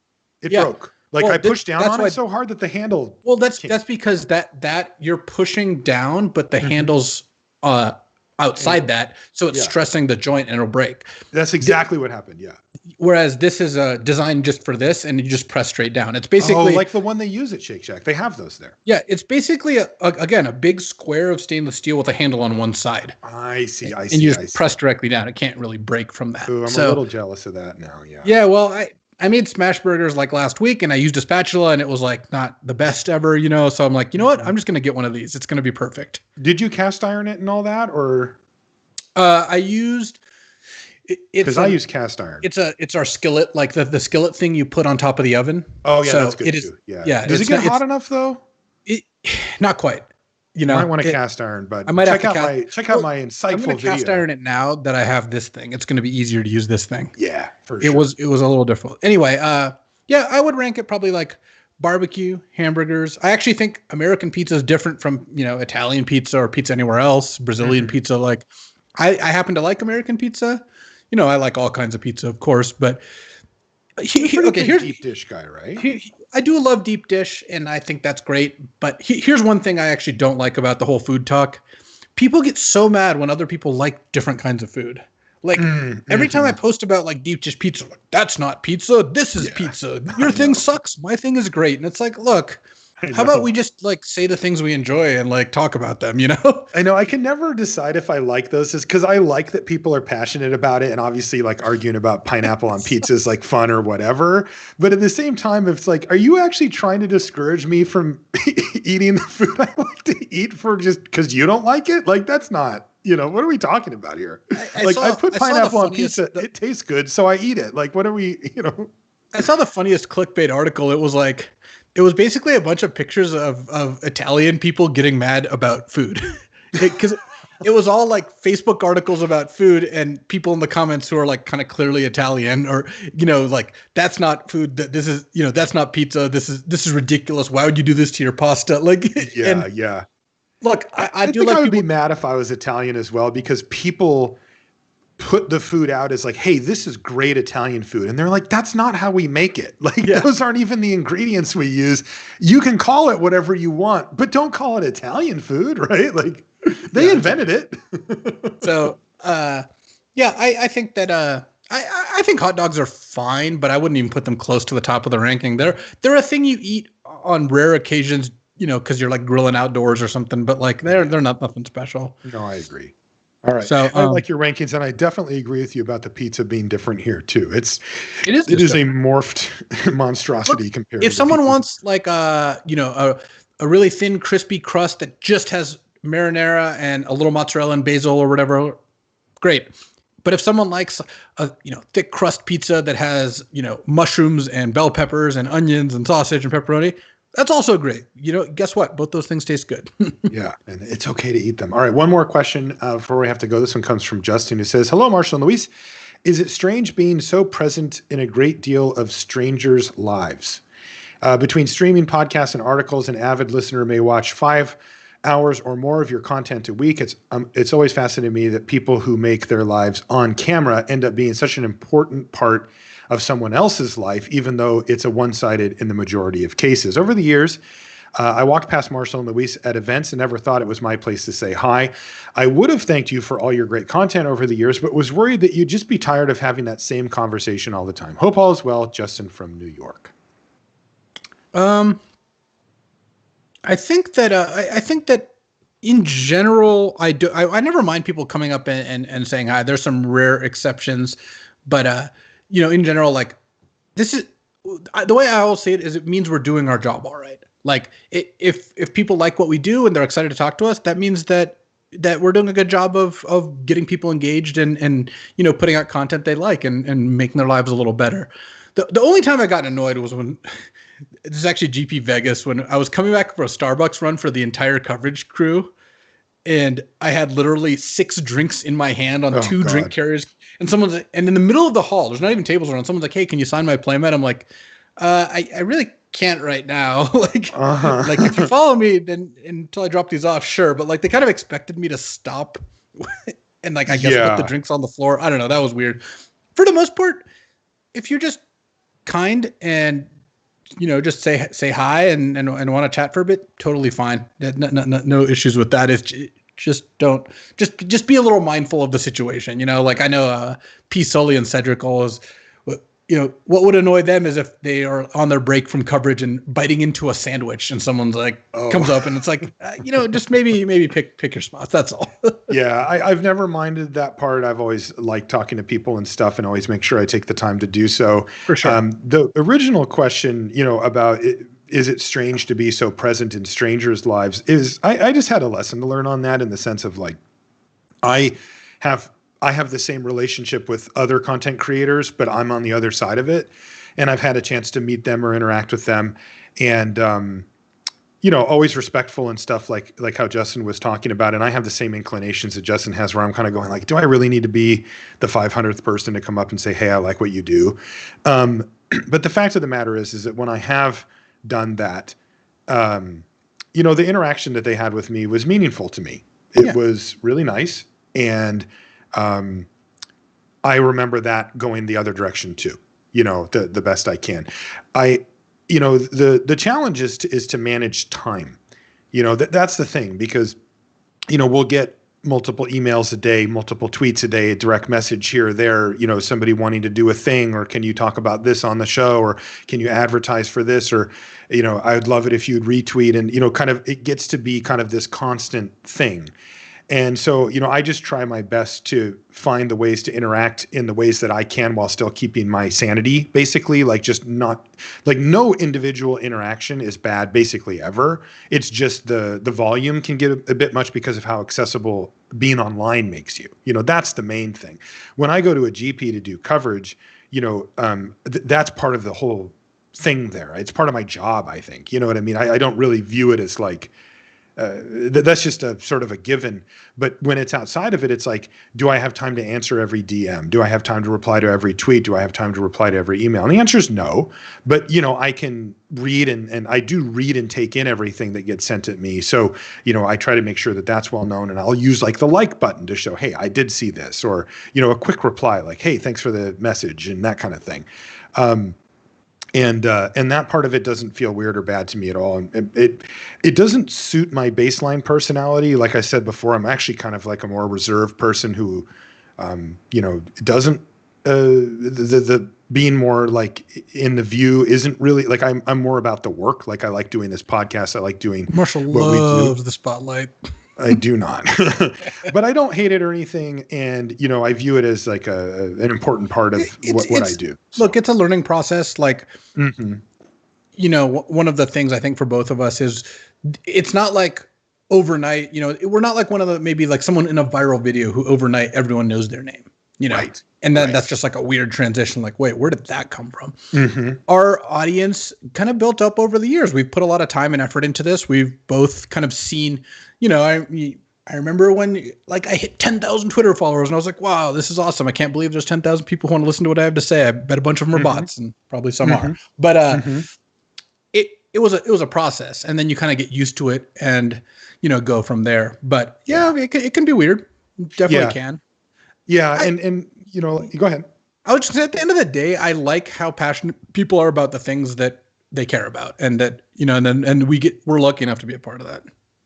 It broke. Like I pushed down on it so hard that the handle. Well, that's because that you're pushing down, but the handle's outside that, so it's stressing the joint and it'll break. That's exactly what happened. Yeah. Whereas this is designed just for this, and you just press straight down. It's basically like the one they use at Shake Shack. They have those there. Yeah, it's basically a big square of stainless steel with a handle on one side. I see. And you just press directly down. It can't really break from that. Ooh, I'm a little jealous of that now. Yeah. Yeah. Well, I made smash burgers like last week, and I used a spatula, and it was like not the best ever, So I'm like, you know what? I'm just gonna get one of these. It's gonna be perfect. Did you cast iron it and all that, or? I used. Because I use cast iron. It's our skillet, like the skillet thing you put on top of the oven. Oh yeah, that's good too. Yeah. Does it get hot enough though? Not quite. You might want to cast iron, but I might check out my insightful video. I'm going to cast iron it now that I have this thing. It's going to be easier to use this thing. Yeah, for sure. It was a little difficult. Anyway, I would rank it probably like barbecue, hamburgers. I actually think American pizza is different from Italian pizza or pizza anywhere else. Brazilian pizza, like I happen to like American pizza. I like all kinds of pizza, of course, but here's deep dish guy, right? I do love deep dish, and I think that's great. But here's one thing I actually don't like about the whole food talk. People get so mad when other people like different kinds of food. Like every time I post about like deep dish pizza, like, that's not pizza. This is pizza. Your thing sucks. My thing is great. And it's like, look. How about we just like say the things we enjoy and like talk about them, I know I can never decide if I like those because I like that people are passionate about it, and obviously like arguing about pineapple on pizza is like fun or whatever. But at the same time, it's like, are you actually trying to discourage me from eating the food I like to eat for just because you don't like it? Like that's not, what are we talking about here? I put pineapple on pizza. It tastes good, so I eat it. Like what are we, I saw the funniest clickbait article. It was basically a bunch of pictures of Italian people getting mad about food. Because it was all like Facebook articles about food and people in the comments who are like kind of clearly Italian, or, like, that's not food, that this is, that's not pizza. This is ridiculous. Why would you do this to your pasta? Like, yeah. Look, I do think like I would be mad if I was Italian as well, because people put the food out as like, hey, this is great Italian food. And they're like, that's not how we make it. Like, those aren't even the ingredients we use. You can call it whatever you want, but don't call it Italian food, right? Like, they invented it. So, I think that I think hot dogs are fine, but I wouldn't even put them close to the top of the ranking. They're a thing you eat on rare occasions, because you're like grilling outdoors or something, but like they're not nothing special. No, I agree. All right. So I like your rankings, and I definitely agree with you about the pizza being different here too. It is a morphed monstrosity compared. If someone wants like a really thin, crispy crust that just has marinara and a little mozzarella and basil or whatever, great. But if someone likes a thick crust pizza that has mushrooms and bell peppers and onions and sausage and pepperoni, that's also great. Guess what? Both those things taste good. Yeah, and it's okay to eat them. All right, one more question before we have to go. This one comes from Justin, who says, hello, Marshall and Luis. Is it strange being so present in a great deal of strangers' lives? Between streaming, podcasts, and articles, an avid listener may watch 5 hours or more of your content a week. It's always fascinated me that people who make their lives on camera end up being such an important part of someone else's life, even though it's a one-sided in the majority of cases. Over the years, I walked past Marcel and Luis at events and never thought it was my place to say hi. I would have thanked you for all your great content over the years, but was worried that you'd just be tired of having that same conversation all the time. Hope all is well. Justin from New York. I think that in general, I never mind people coming up and saying hi. There's some rare exceptions, but in general, like, this is the way I always say it is, it means we're doing our job all right. Like, if people like what we do and they're excited to talk to us, that means that we're doing a good job of getting people engaged and putting out content they like and making their lives a little better. The only time I got annoyed was when this is actually GP Vegas, when I was coming back for a Starbucks run for the entire coverage crew, and I had literally 6 drinks in my hand on 2 drink carriers. And and in the middle of the hall, there's not even tables around. Someone's like, hey, can you sign my playmat? I'm like, I really can't right now. Like, like, if you follow me then until I drop these off, sure. But like, they kind of expected me to stop and like, I guess put the drinks on the floor. I don't know. That was weird. For the most part, if you're just kind and just say hi and want to chat for a bit, totally fine. No issues with that. If just be a little mindful of the situation. Like, I know P. Sully and Cedric always, what would annoy them is if they are on their break from coverage and biting into a sandwich and someone's like comes up and it's like, just maybe pick your spots. That's all. Yeah, I've never minded that part. I've always liked talking to people and stuff, and always make sure I take the time to do so. For sure. The original question, about is it strange to be so present in strangers' lives, is I just had a lesson to learn on that, in the sense of like, I have the same relationship with other content creators, but I'm on the other side of it. And I've had a chance to meet them or interact with them, and, always respectful and stuff, like how Justin was talking about. And I have the same inclinations that Justin has, where I'm kind of going like, do I really need to be the 500th person to come up and say, hey, I like what you do? But the fact of the matter is that when I have done that, the interaction that they had with me was meaningful to me. It was really nice. And, I remember that going the other direction too, the best I can. The challenge is to manage time. That's the thing, because, we'll get multiple emails a day, multiple tweets a day, a direct message here or there, somebody wanting to do a thing, or can you talk about this on the show, or can you advertise for this, or, I'd love it if you'd retweet, and, kind of, it gets to be kind of this constant thing. And so, I just try my best to find the ways to interact in the ways that I can while still keeping my sanity, basically. Like, just not, like, no individual interaction is bad, basically, ever. It's just the volume can get a bit much because of how accessible being online makes you. That's the main thing. When I go to a GP to do coverage, that's part of the whole thing there. It's part of my job, I think. You know what I mean? I don't really view it as like, that's just a sort of a given. But when it's outside of it, it's like, do I have time to answer every DM? Do I have time to reply to every tweet? Do I have time to reply to every email? And the answer is no. But, I can read and I do read and take in everything that gets sent at me. So, I try to make sure that that's well known, and I'll use like the like button to show, hey, I did see this, or, a quick reply like, hey, thanks for the message, and that kind of thing. And that part of it doesn't feel weird or bad to me at all. And it doesn't suit my baseline personality. Like I said before, I'm actually kind of like a more reserved person who, doesn't, the being more like in the view isn't really like, I'm more about the work. Like I like doing this podcast. I like doing Marshall loves the spotlight. I do not, but I don't hate it or anything. And, I view it as like an important part of what I do. So. Look, it's a learning process. Like, one of the things I think for both of us is it's not like overnight, we're not like one of the, maybe like someone in a viral video who overnight everyone knows their name, Right. And then that's just like a weird transition. Like, wait, where did that come from? Mm-hmm. Our audience kind of built up over the years. We've put a lot of time and effort into this. We've both kind of seen, I remember when like I hit 10,000 Twitter followers and I was like, wow, this is awesome. I can't believe there's 10,000 people who want to listen to what I have to say. I bet a bunch of them are bots, and probably some are. But it was a process, and then you kind of get used to it and go from there. But yeah, it can be weird. Definitely can. Yeah, and go ahead. I was just at the end of the day, I like how passionate people are about the things that they care about, and that and we're lucky enough to be a part of that.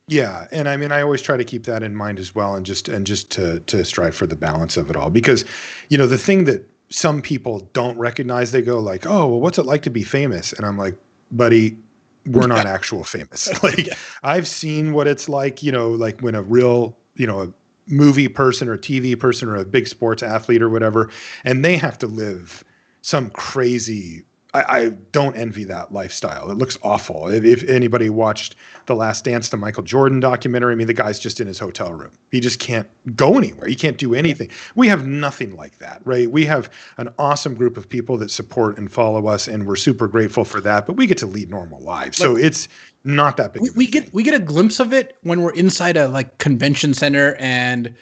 Yeah, and I mean, I always try to keep that in mind as well, and just to strive for the balance of it all, because the thing that some people don't recognize, they go like, oh, well, what's it like to be famous? And I'm like, buddy, we're not actual famous. Like I've seen what it's like, like when a real a movie person or TV person or a big sports athlete or whatever, and they have to live some crazy, I don't envy that lifestyle. It looks awful. If anybody watched The Last Dance, the Michael Jordan documentary, I mean, the guy's just in his hotel room. He just can't go anywhere. He can't do anything. We have nothing like that, right? We have an awesome group of people that support and follow us, and we're super grateful for that, but we get to lead normal lives. So it's not that big. We get a glimpse of it when we're inside a like convention center, and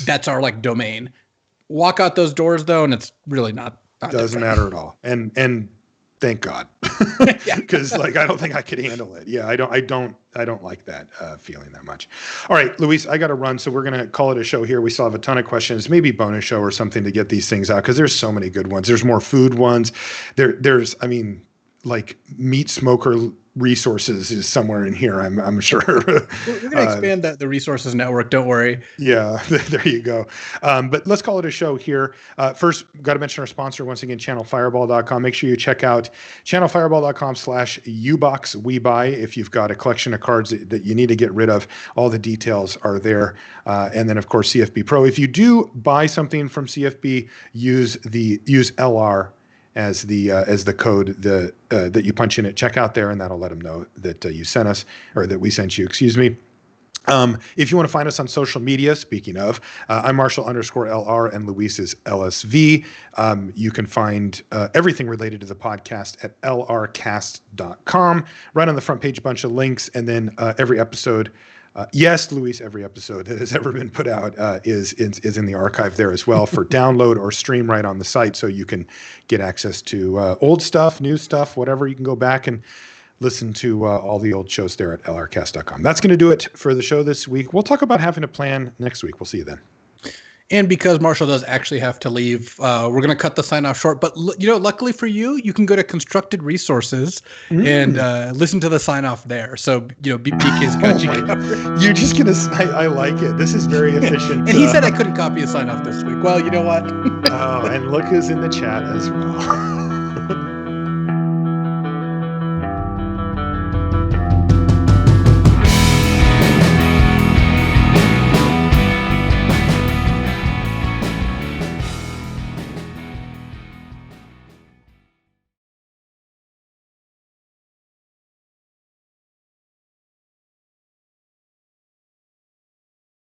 that's our like domain. Walk out those doors though, and it's really not doesn't matter at all. And thank God, because like I don't think I could handle it. Yeah, I don't like that feeling that much. All right, Luis, I got to run, so we're gonna call it a show here. We still have a ton of questions, maybe bonus show or something to get these things out, because there's so many good ones. There's more food ones. There's like meat smoker resources is somewhere in here. I'm sure. We're going to expand the resources network. Don't worry. Yeah, there you go. But let's call it a show here. First, got to mention our sponsor once again, channelfireball.com. Make sure you check out channelfireball.com/ubox we buy. If you've got a collection of cards that you need to get rid of, all the details are there. And then of course, CFB Pro. If you do buy something from CFB, use LR as the code that you punch in at checkout there, and that'll let them know that you sent us, or that we sent you, excuse me. If you want to find us on social media, speaking of, I'm Marshall_LR and Luis is LSV. You can find everything related to the podcast at lrcast.com. Right on the front page, a bunch of links, and then every episode. Yes, Luis, every episode that has ever been put out is in the archive there as well for download or stream right on the site, so you can get access to old stuff, new stuff, whatever. You can go back and listen to all the old shows there at lrcast.com. That's going to do it for the show this week. We'll talk about having a plan next week. We'll see you then. And because Marshall does actually have to leave, we're going to cut the sign off short. But luckily for you, you can go to Constructed Resources and listen to the sign off there. So BK's got you covered. You're just gonna. I like it. This is very efficient. And he said I couldn't copy a sign off this week. Well, you know what? Oh, and look who's in the chat as well.